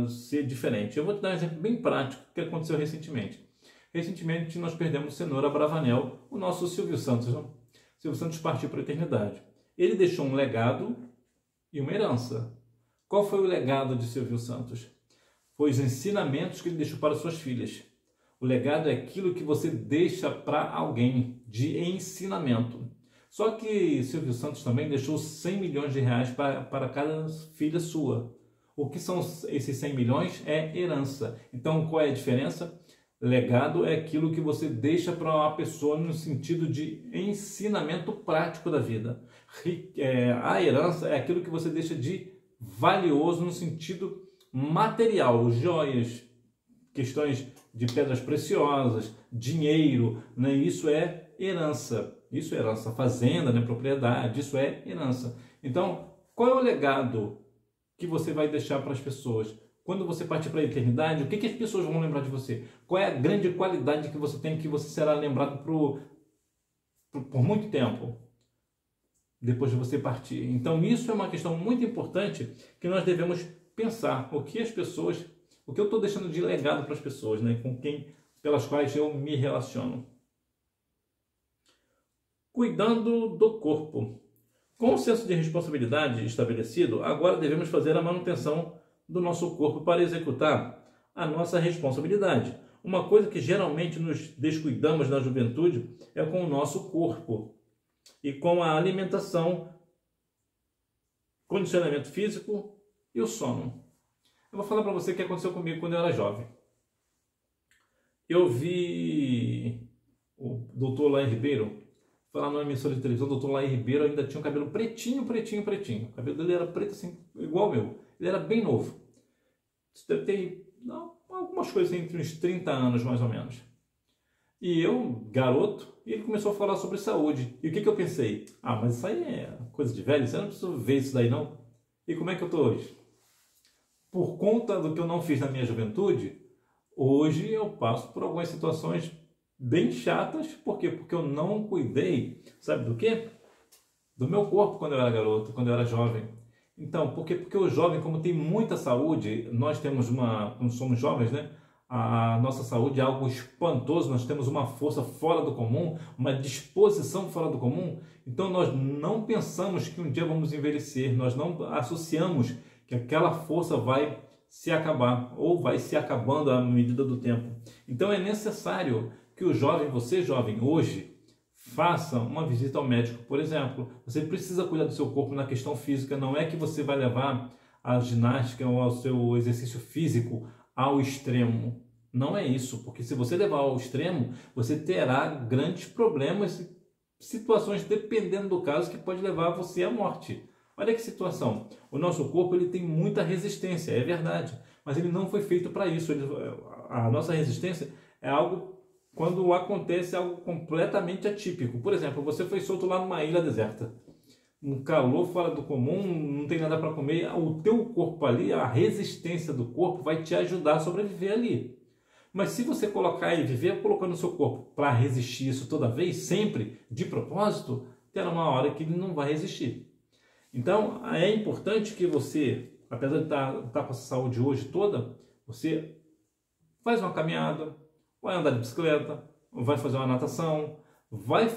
ser diferente. Eu vou te dar um exemplo bem prático que aconteceu recentemente. Recentemente nós perdemos o Cenoura Bravanel, o nosso Silvio Santos. Não? Silvio Santos partiu para a eternidade. Ele deixou um legado e uma herança. Qual foi o legado de Silvio Santos? Foi os ensinamentos que ele deixou para suas filhas. O legado é aquilo que você deixa para alguém de ensinamento. Só que Silvio Santos também deixou 100 milhões de reais para cada filha sua. O que são esses 100 milhões? É herança. Então, qual é a diferença? Legado é aquilo que você deixa para uma pessoa no sentido de ensinamento prático da vida. A herança é aquilo que você deixa de valioso no sentido material, joias, questões de pedras preciosas, dinheiro, né? Isso é herança. Isso é herança, fazenda, né? Propriedade, isso é herança. Então, qual é o legado que você vai deixar para as pessoas? Quando você partir para a eternidade, o que as pessoas vão lembrar de você? Qual é a grande qualidade que você tem que você será lembrado por muito tempo depois de você partir? Então isso é uma questão muito importante que nós devemos pensar. O que eu estou deixando de legado para as pessoas, né? Pelas quais eu me relaciono. Cuidando do corpo. Com o senso de responsabilidade estabelecido, agora devemos fazer a manutenção do nosso corpo para executar a nossa responsabilidade. Uma coisa que geralmente nos descuidamos na juventude é com o nosso corpo e com a alimentação, condicionamento físico e o sono. Eu vou falar para você o que aconteceu comigo quando eu era jovem. Eu vi o doutor Laí Ribeiro falar numa emissora de televisão. O doutor Laí Ribeiro ainda tinha um cabelo pretinho. O cabelo dele era preto assim, igual o meu. Ele era bem novo. Isso deve ter algumas coisas entre uns 30 anos, mais ou menos. E eu, garoto, ele começou a falar sobre saúde. E o que eu pensei? Ah, mas isso aí é coisa de velho, você não precisa ver isso daí não. E como é que eu estou hoje? Por conta do que eu não fiz na minha juventude, hoje eu passo por algumas situações bem chatas. Por quê? Porque eu não cuidei, sabe do quê? Do meu corpo quando eu era garoto, quando eu era jovem. Então, por quê? Porque o jovem, como tem muita saúde, nós temos quando somos jovens, né? A nossa saúde é algo espantoso, nós temos uma força fora do comum, uma disposição fora do comum. Então nós não pensamos que um dia vamos envelhecer, nós não associamos que aquela força vai se acabar ou vai se acabando à medida do tempo. Então é necessário que o jovem, você jovem hoje, faça uma visita ao médico. Por exemplo, você precisa cuidar do seu corpo na questão física, não é que você vai levar a ginástica ou ao seu exercício físico ao extremo. Não é isso, porque se você levar ao extremo, você terá grandes problemas e situações, dependendo do caso, que pode levar você à morte. Olha que situação. O nosso corpo ele tem muita resistência, é verdade, mas ele não foi feito para isso. A nossa resistência é algo, quando acontece algo completamente atípico. Por exemplo, você foi solto lá numa ilha deserta. Um calor fora do comum, não tem nada para comer, o teu corpo ali, a resistência do corpo vai te ajudar a sobreviver ali. Mas se você colocar e viver colocando o seu corpo para resistir isso toda vez, sempre, de propósito, terá uma hora que ele não vai resistir. Então, é importante que você, apesar de estar com essa saúde hoje toda, você faz uma caminhada, vai andar de bicicleta, vai fazer uma natação, vai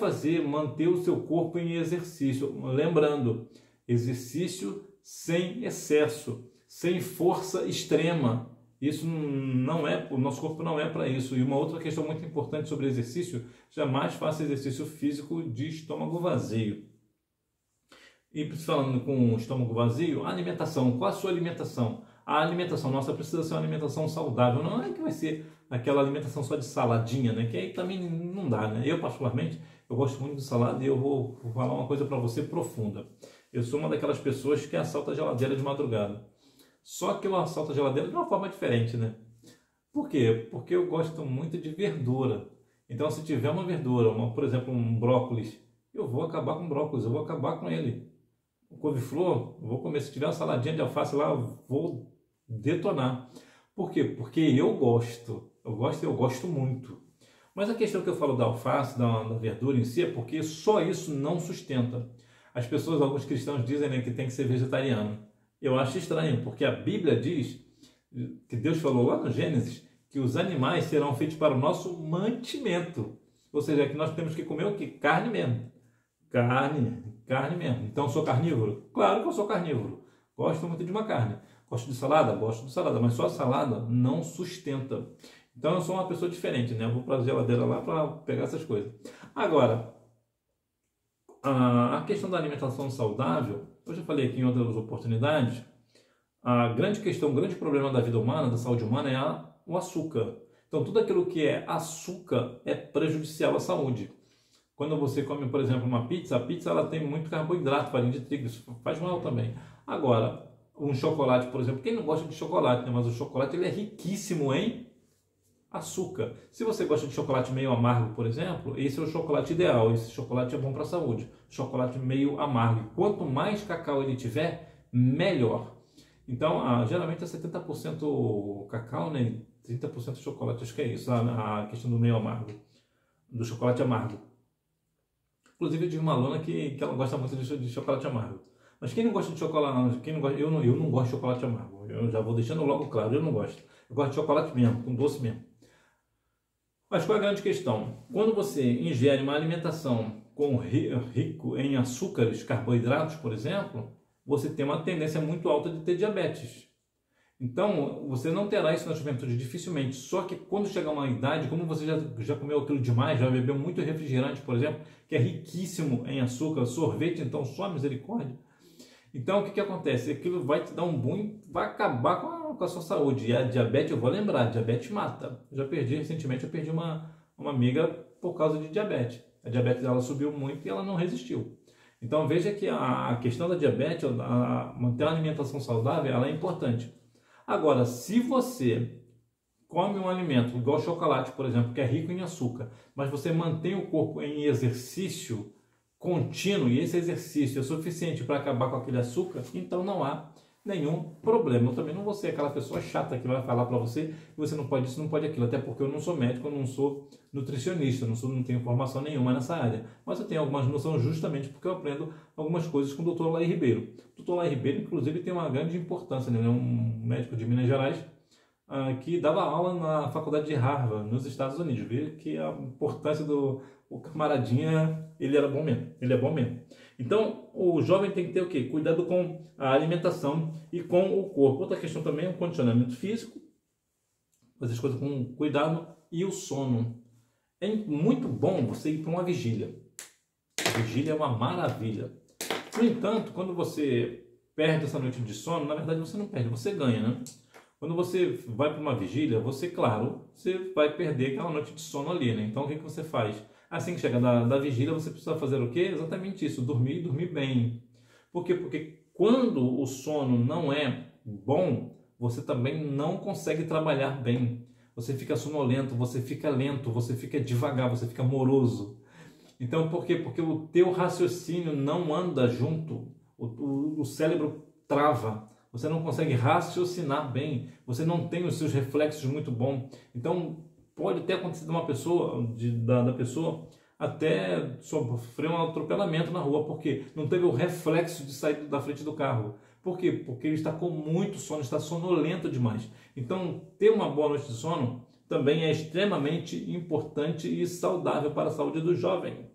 manter o seu corpo em exercício. Lembrando, exercício sem excesso, sem força extrema. Isso não é, o nosso corpo não é para isso. E uma outra questão muito importante sobre exercício, jamais faça exercício físico de estômago vazio. E falando com o estômago vazio, a alimentação, qual a sua alimentação? A alimentação nossa precisa ser uma alimentação saudável, não é que vai ser aquela alimentação só de saladinha, né? Que aí também não dá, né? Eu particularmente, eu gosto muito de salada e eu vou falar uma coisa para você profunda. Eu sou uma daquelas pessoas que assalta a geladeira de madrugada. Só que eu assalto a geladeira de uma forma diferente, né? Por quê? Porque eu gosto muito de verdura. Então, se tiver uma verdura, por exemplo, um brócolis, eu vou acabar com o brócolis, eu vou acabar com ele. O couve-flor, eu vou comer. Se tiver uma saladinha de alface lá, eu vou detonar. Por quê? Porque eu gosto muito. Mas a questão que eu falo da alface, da verdura em si, é porque só isso não sustenta. As pessoas, alguns cristãos dizem, né, que tem que ser vegetariano. Eu acho estranho, porque a Bíblia diz, que Deus falou lá no Gênesis, que os animais serão feitos para o nosso mantimento. Ou seja, que nós temos que comer o quê? Carne mesmo. Carne mesmo. Então, eu sou carnívoro? Claro que eu sou carnívoro. Gosto muito de uma carne. Gosto de salada? Gosto de salada. Mas só a salada não sustenta. Então, eu sou uma pessoa diferente, né? Eu vou para a geladeira lá para pegar essas coisas. Agora, a questão da alimentação saudável, eu já falei aqui em outras oportunidades, a grande questão, o grande problema da vida humana, da saúde humana, é o açúcar. Então, tudo aquilo que é açúcar é prejudicial à saúde. Quando você come, por exemplo, uma pizza, a pizza ela tem muito carboidrato, farinha de trigo, isso faz mal também. Agora, um chocolate, por exemplo, quem não gosta de chocolate, né? Mas o chocolate ele é riquíssimo em açúcar. Se você gosta de chocolate meio amargo, por exemplo, esse é o chocolate ideal, esse chocolate é bom para a saúde. Chocolate meio amargo. Quanto mais cacau ele tiver, melhor. Então, geralmente é 70% cacau, né? 30% chocolate, acho que é isso, a questão do meio amargo, do chocolate amargo. Inclusive, eu tive uma aluna que ela gosta muito de chocolate amargo. Mas quem não gosta de chocolate, eu não gosto de chocolate amargo. Eu já vou deixando logo claro, eu não gosto. Eu gosto de chocolate mesmo, com doce mesmo. Mas qual é a grande questão? Quando você ingere uma alimentação rico em açúcares, carboidratos, por exemplo, você tem uma tendência muito alta de ter diabetes. Então, você não terá isso na juventude, dificilmente. Só que quando chegar uma idade, como você já comeu aquilo demais, já bebeu muito refrigerante, por exemplo, que é riquíssimo em açúcar, sorvete, então, só misericórdia. Então, o que acontece? Aquilo vai te dar um boom, vai acabar com a sua saúde. E a diabetes, eu vou lembrar, diabetes mata. Recentemente, eu perdi uma amiga por causa de diabetes. A diabetes dela subiu muito e ela não resistiu. Então, veja que a questão da diabetes, manter uma alimentação saudável, ela é importante. Agora, se você come um alimento, igual chocolate, por exemplo, que é rico em açúcar, mas você mantém o corpo em exercício contínuo e esse exercício é suficiente para acabar com aquele açúcar, então não há nenhum problema. Eu também não vou ser aquela pessoa chata que vai falar para você que você não pode isso, não pode aquilo, até porque eu não sou médico, eu não sou nutricionista, não tenho formação nenhuma nessa área, mas eu tenho algumas noções justamente porque eu aprendo algumas coisas com o Dr. Laí Ribeiro. O Dr. Laí Ribeiro, inclusive, tem uma grande importância, né? Ele é um médico de Minas Gerais, que dava aula na faculdade de Harvard, nos Estados Unidos. Vê que a importância do camaradinha, ele era bom mesmo, ele é bom mesmo. Então, o jovem tem que ter o quê? Cuidado com a alimentação e com o corpo. Outra questão também é o condicionamento físico, fazer as coisas com cuidado, e o sono. É muito bom você ir para uma vigília. A vigília é uma maravilha. No entanto, quando você perde essa noite de sono, na verdade você não perde, você ganha, né? Quando você vai para uma vigília, você vai perder aquela noite de sono ali, né? Então, o que você faz? Assim que chega da vigília, você precisa fazer o quê? Exatamente isso, dormir e dormir bem. Por quê? Porque quando o sono não é bom, você também não consegue trabalhar bem. Você fica sonolento, você fica lento, você fica devagar, você fica moroso. Então, por quê? Porque o teu raciocínio não anda junto, o cérebro trava. Você não consegue raciocinar bem, você não tem os seus reflexos muito bons. Então, pode ter acontecido da pessoa até sofrer um atropelamento na rua, porque não teve o reflexo de sair da frente do carro. Por quê? Porque ele está com muito sono, está sonolento demais. Então, ter uma boa noite de sono também é extremamente importante e saudável para a saúde do jovem.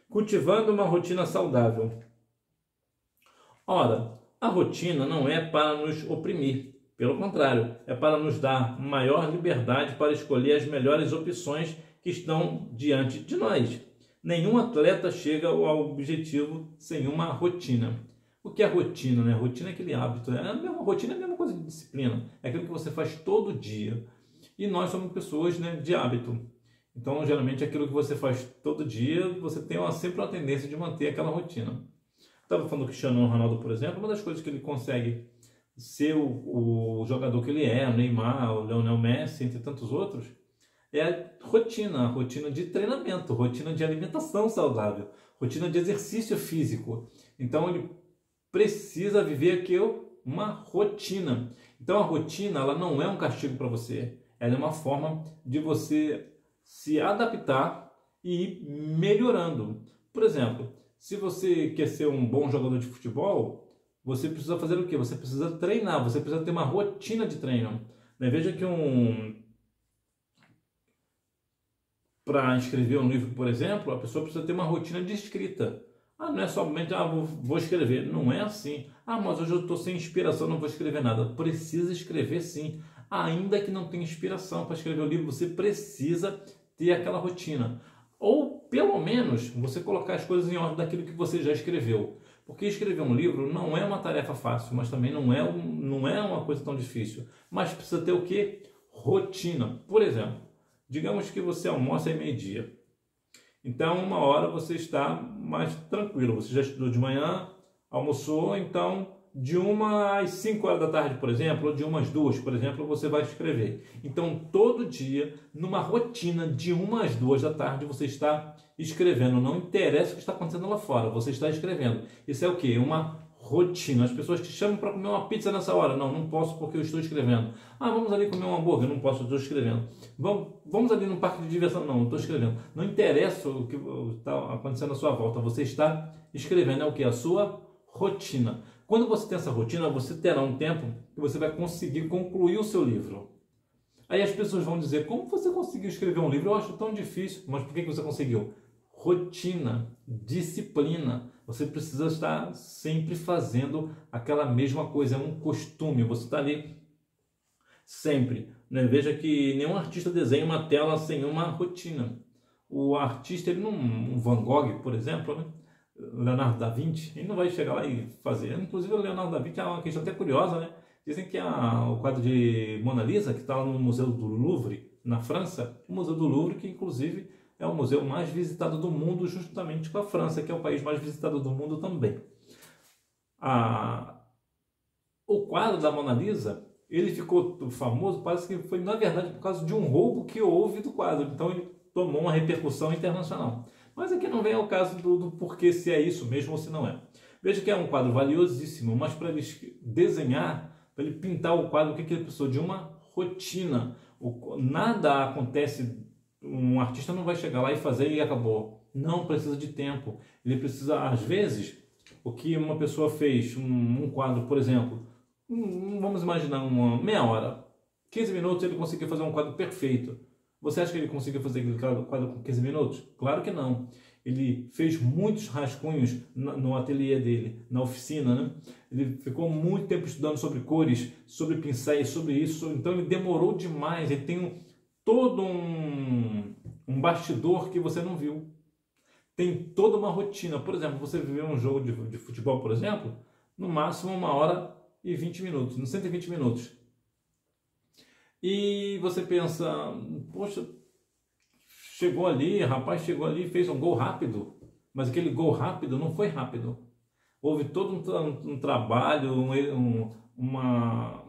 Cultivando uma rotina saudável. Ora, a rotina não é para nos oprimir, pelo contrário, é para nos dar maior liberdade para escolher as melhores opções que estão diante de nós. Nenhum atleta chega ao objetivo sem uma rotina. O que é rotina, né? Rotina é aquele hábito, rotina é a mesma coisa de disciplina, é aquilo que você faz todo dia. E nós somos pessoas, né, de hábito. Então, geralmente, aquilo que você faz todo dia, você tem sempre uma tendência de manter aquela rotina. Estava falando do Cristiano Ronaldo, por exemplo, uma das coisas que ele consegue ser o jogador que ele é, o Neymar, o Lionel Messi, entre tantos outros, é a rotina de treinamento, rotina de alimentação saudável, rotina de exercício físico. Então ele precisa viver aqui uma rotina. Então a rotina, ela não é um castigo para você, ela é uma forma de você se adaptar e ir melhorando. Por exemplo, se você quer ser um bom jogador de futebol, você precisa fazer o quê? Você precisa treinar, você precisa ter uma rotina de treino. Veja que para escrever um livro, por exemplo, a pessoa precisa ter uma rotina de escrita. Não é somente, vou escrever. Não é assim. Mas hoje eu estou sem inspiração, não vou escrever nada. Precisa escrever sim. Ainda que não tenha inspiração para escrever o livro, você precisa ter aquela rotina. Ou, pelo menos, você colocar as coisas em ordem daquilo que você já escreveu. Porque escrever um livro não é uma tarefa fácil, mas também não é uma coisa tão difícil. Mas precisa ter o quê? Rotina. Por exemplo, digamos que você almoça às meio-dia. Então, 1 hora você está mais tranquilo. Você já estudou de manhã, almoçou, então de 1 às 5 horas da tarde, por exemplo, ou de 1 às 2, por exemplo, você vai escrever. Então, todo dia, numa rotina de 1 às 2 da tarde, você está escrevendo. Não interessa o que está acontecendo lá fora, você está escrevendo. Isso é o quê? Uma rotina. As pessoas te chamam para comer uma pizza nessa hora. Não posso porque eu estou escrevendo. Vamos ali comer um hambúrguer. Não posso, eu estou escrevendo. Vamos ali no parque de diversão. Não, eu estou escrevendo. Não interessa o que está acontecendo à sua volta. Você está escrevendo. É o quê? A sua rotina. Quando você tem essa rotina, você terá um tempo que você vai conseguir concluir o seu livro. Aí as pessoas vão dizer, como você conseguiu escrever um livro? Eu acho tão difícil. Mas por que você conseguiu? Rotina, disciplina. Você precisa estar sempre fazendo aquela mesma coisa, é um costume. Você está ali sempre. Veja que nenhum artista desenha uma tela sem uma rotina. O artista, um Van Gogh, por exemplo, Leonardo da Vinci, ele não vai chegar lá e fazer. Inclusive, o Leonardo da Vinci é uma questão até curiosa, né? Dizem que o quadro de Mona Lisa, que está lá no Museu do Louvre, na França, o Museu do Louvre, que inclusive é o museu mais visitado do mundo, justamente com a França, que é o país mais visitado do mundo também. O quadro da Mona Lisa, ele ficou famoso, parece que foi, na verdade, por causa de um roubo que houve do quadro. Então, ele tomou uma repercussão internacional. Mas aqui não vem ao caso do porquê, se é isso mesmo ou se não é. Veja que é um quadro valiosíssimo, mas para ele desenhar, para ele pintar o quadro, o que ele precisou? De uma rotina. Nada acontece, um artista não vai chegar lá e fazer e acabou. Não, precisa de tempo. Ele precisa, às vezes, o que uma pessoa fez, um quadro, por exemplo, vamos imaginar uma meia hora, 15 minutos ele conseguiu fazer um quadro perfeito. Você acha que ele conseguiu fazer aquele quadro com 15 minutos? Claro que não. Ele fez muitos rascunhos no ateliê dele, na oficina, né? Ele ficou muito tempo estudando sobre cores, sobre pincéis, sobre isso. Então ele demorou demais. Ele tem todo um bastidor que você não viu. Tem toda uma rotina. Por exemplo, você vê um jogo de futebol, por exemplo, no máximo 1h20 minutos, nos 120 minutos. E você pensa, poxa, chegou ali, rapaz chegou ali e fez um gol rápido, mas aquele gol rápido não foi rápido. Houve todo um trabalho, uma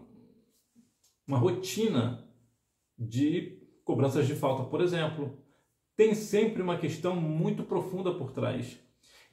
rotina de cobranças de falta, por exemplo. Tem sempre uma questão muito profunda por trás.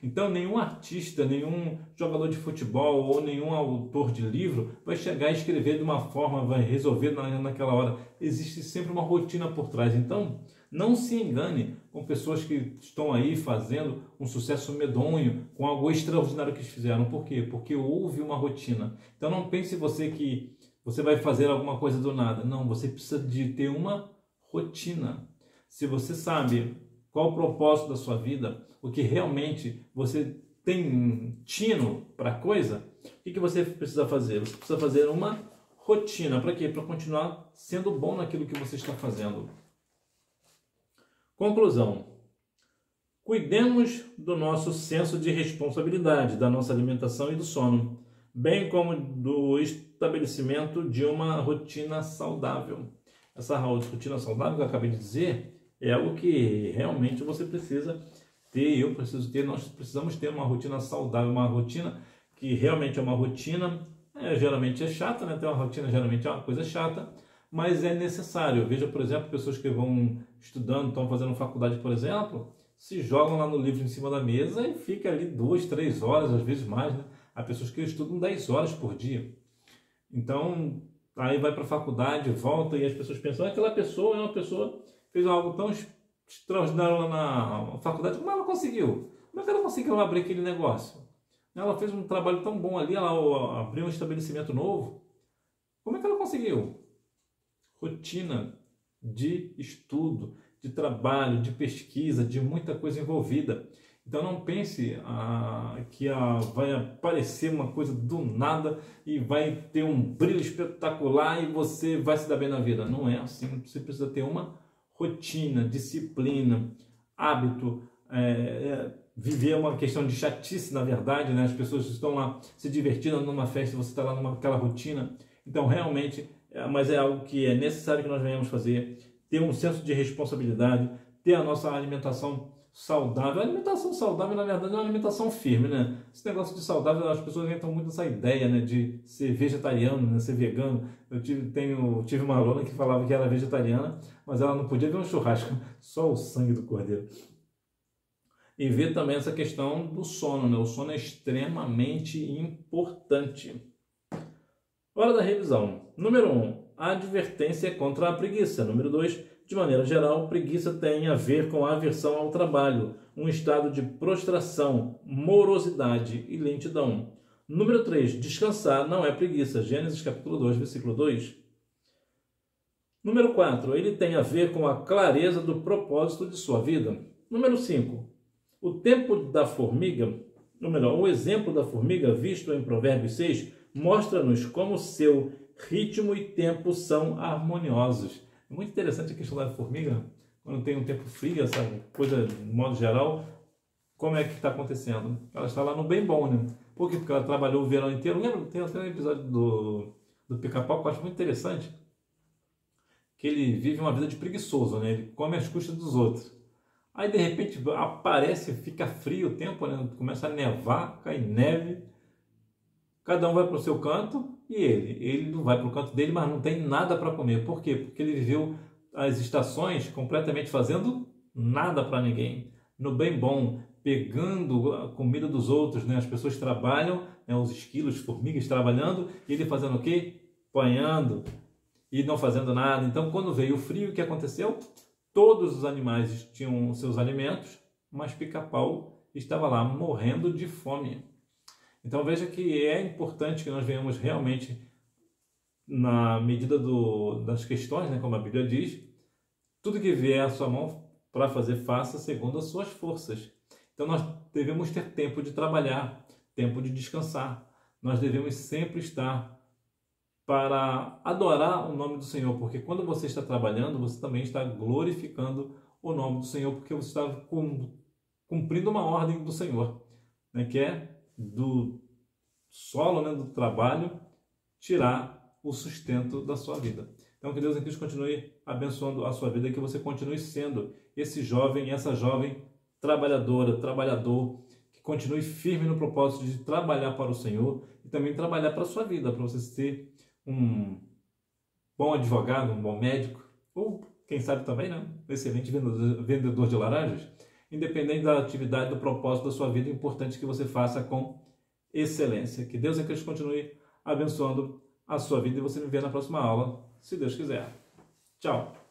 Então, nenhum artista, nenhum jogador de futebol ou nenhum autor de livro vai chegar e escrever de uma forma, vai resolver naquela hora. Existe sempre uma rotina por trás. Então, não se engane com pessoas que estão aí fazendo um sucesso medonho, com algo extraordinário que eles fizeram. Por quê? Porque houve uma rotina. Então, não pense você que você vai fazer alguma coisa do nada. Não, você precisa de ter uma rotina. Se você sabe qual o propósito da sua vida, o que realmente você tem tino para a coisa, o que você precisa fazer? Você precisa fazer uma rotina. Para quê? Para continuar sendo bom naquilo que você está fazendo. Conclusão. Cuidemos do nosso senso de responsabilidade, da nossa alimentação e do sono, bem como do estabelecimento de uma rotina saudável. Essa rotina saudável que eu acabei de dizer é algo que realmente você precisa ter, eu preciso ter, nós precisamos ter uma rotina saudável, uma rotina que realmente é uma rotina, geralmente é chata, né? Ter uma rotina geralmente é uma coisa chata, mas é necessário. Veja, por exemplo, pessoas que vão estudando, estão fazendo faculdade, por exemplo, se jogam lá no livro em cima da mesa e fica ali 2, 3 horas, às vezes mais, né? Há pessoas que estudam 10 horas por dia. Então, aí vai para a faculdade, volta e as pessoas pensam, aquela pessoa é uma pessoa fez algo tão extraordinário lá na faculdade, como ela conseguiu? Como é que ela conseguiu abrir aquele negócio? Ela fez um trabalho tão bom ali, ela abriu um estabelecimento novo. Como é que ela conseguiu? Rotina de estudo, de trabalho, de pesquisa, de muita coisa envolvida. Então não pense que vai aparecer uma coisa do nada e vai ter um brilho espetacular e você vai se dar bem na vida. Não é assim, você precisa ter uma rotina, disciplina, hábito, viver uma questão de chatice, na verdade, né? As pessoas estão lá se divertindo numa festa, você está lá naquela rotina. Então, realmente, mas é algo que é necessário que nós venhamos fazer, ter um senso de responsabilidade, ter a nossa alimentação saudável. A alimentação saudável, na verdade, é uma alimentação firme, né? Esse negócio de saudável, as pessoas entram muito nessa ideia, né, de ser vegetariano, né, ser vegano. Eu tive uma aluna que falava que era vegetariana, mas ela não podia ver um churrasco, só o sangue do cordeiro. E ver também essa questão do sono, né? O sono é extremamente importante. Hora da revisão. Número 1, a advertência contra a preguiça. Número 2, de maneira geral, preguiça tem a ver com a aversão ao trabalho, um estado de prostração, morosidade e lentidão. Número 3, descansar não é preguiça. Gênesis capítulo 2, versículo 2. Número 4, ele tem a ver com a clareza do propósito de sua vida. Número 5, o tempo da formiga, ou melhor, o exemplo da formiga visto em Provérbios 6, mostra-nos como seu ritmo e tempo são harmoniosos. É muito interessante a questão da formiga, quando tem um tempo frio, essa coisa, de modo geral, como é que está acontecendo? Ela está lá no bem bom, né? Por quê? Porque ela trabalhou o verão inteiro. Lembra? Tem até um episódio do Pica-Pau que eu acho muito interessante, que ele vive uma vida de preguiçoso, né? Ele come às custas dos outros. Aí, de repente, aparece, fica frio o tempo, né? Começa a nevar, cai neve. Cada um vai para o seu canto e ele não vai para o canto dele, mas não tem nada para comer. Por quê? Porque ele viveu as estações completamente fazendo nada para ninguém. No bem bom, pegando a comida dos outros, né? As pessoas trabalham, né? Os esquilos, formigas trabalhando, e ele fazendo o quê? Apanhando e não fazendo nada. Então, quando veio o frio, o que aconteceu? Todos os animais tinham seus alimentos, mas Pica-Pau estava lá morrendo de fome. Então veja que é importante que nós venhamos realmente, na medida das questões, né, como a Bíblia diz, tudo que vier à sua mão para fazer, faça segundo as suas forças. Então nós devemos ter tempo de trabalhar, tempo de descansar. Nós devemos sempre estar para adorar o nome do Senhor, porque quando você está trabalhando, você também está glorificando o nome do Senhor, porque você está cumprindo uma ordem do Senhor, né, que é do solo, né, do trabalho, tirar o sustento da sua vida. Então, que Deus em Cristo continue abençoando a sua vida e que você continue sendo esse jovem, essa jovem trabalhadora, trabalhador, que continue firme no propósito de trabalhar para o Senhor e também trabalhar para a sua vida, para você ser um bom advogado, um bom médico, ou quem sabe também, né, um excelente vendedor de laranjas. Independente da atividade, do propósito da sua vida, é importante que você faça com excelência. Que Deus em Cristo continue abençoando a sua vida e você me vê na próxima aula, se Deus quiser. Tchau!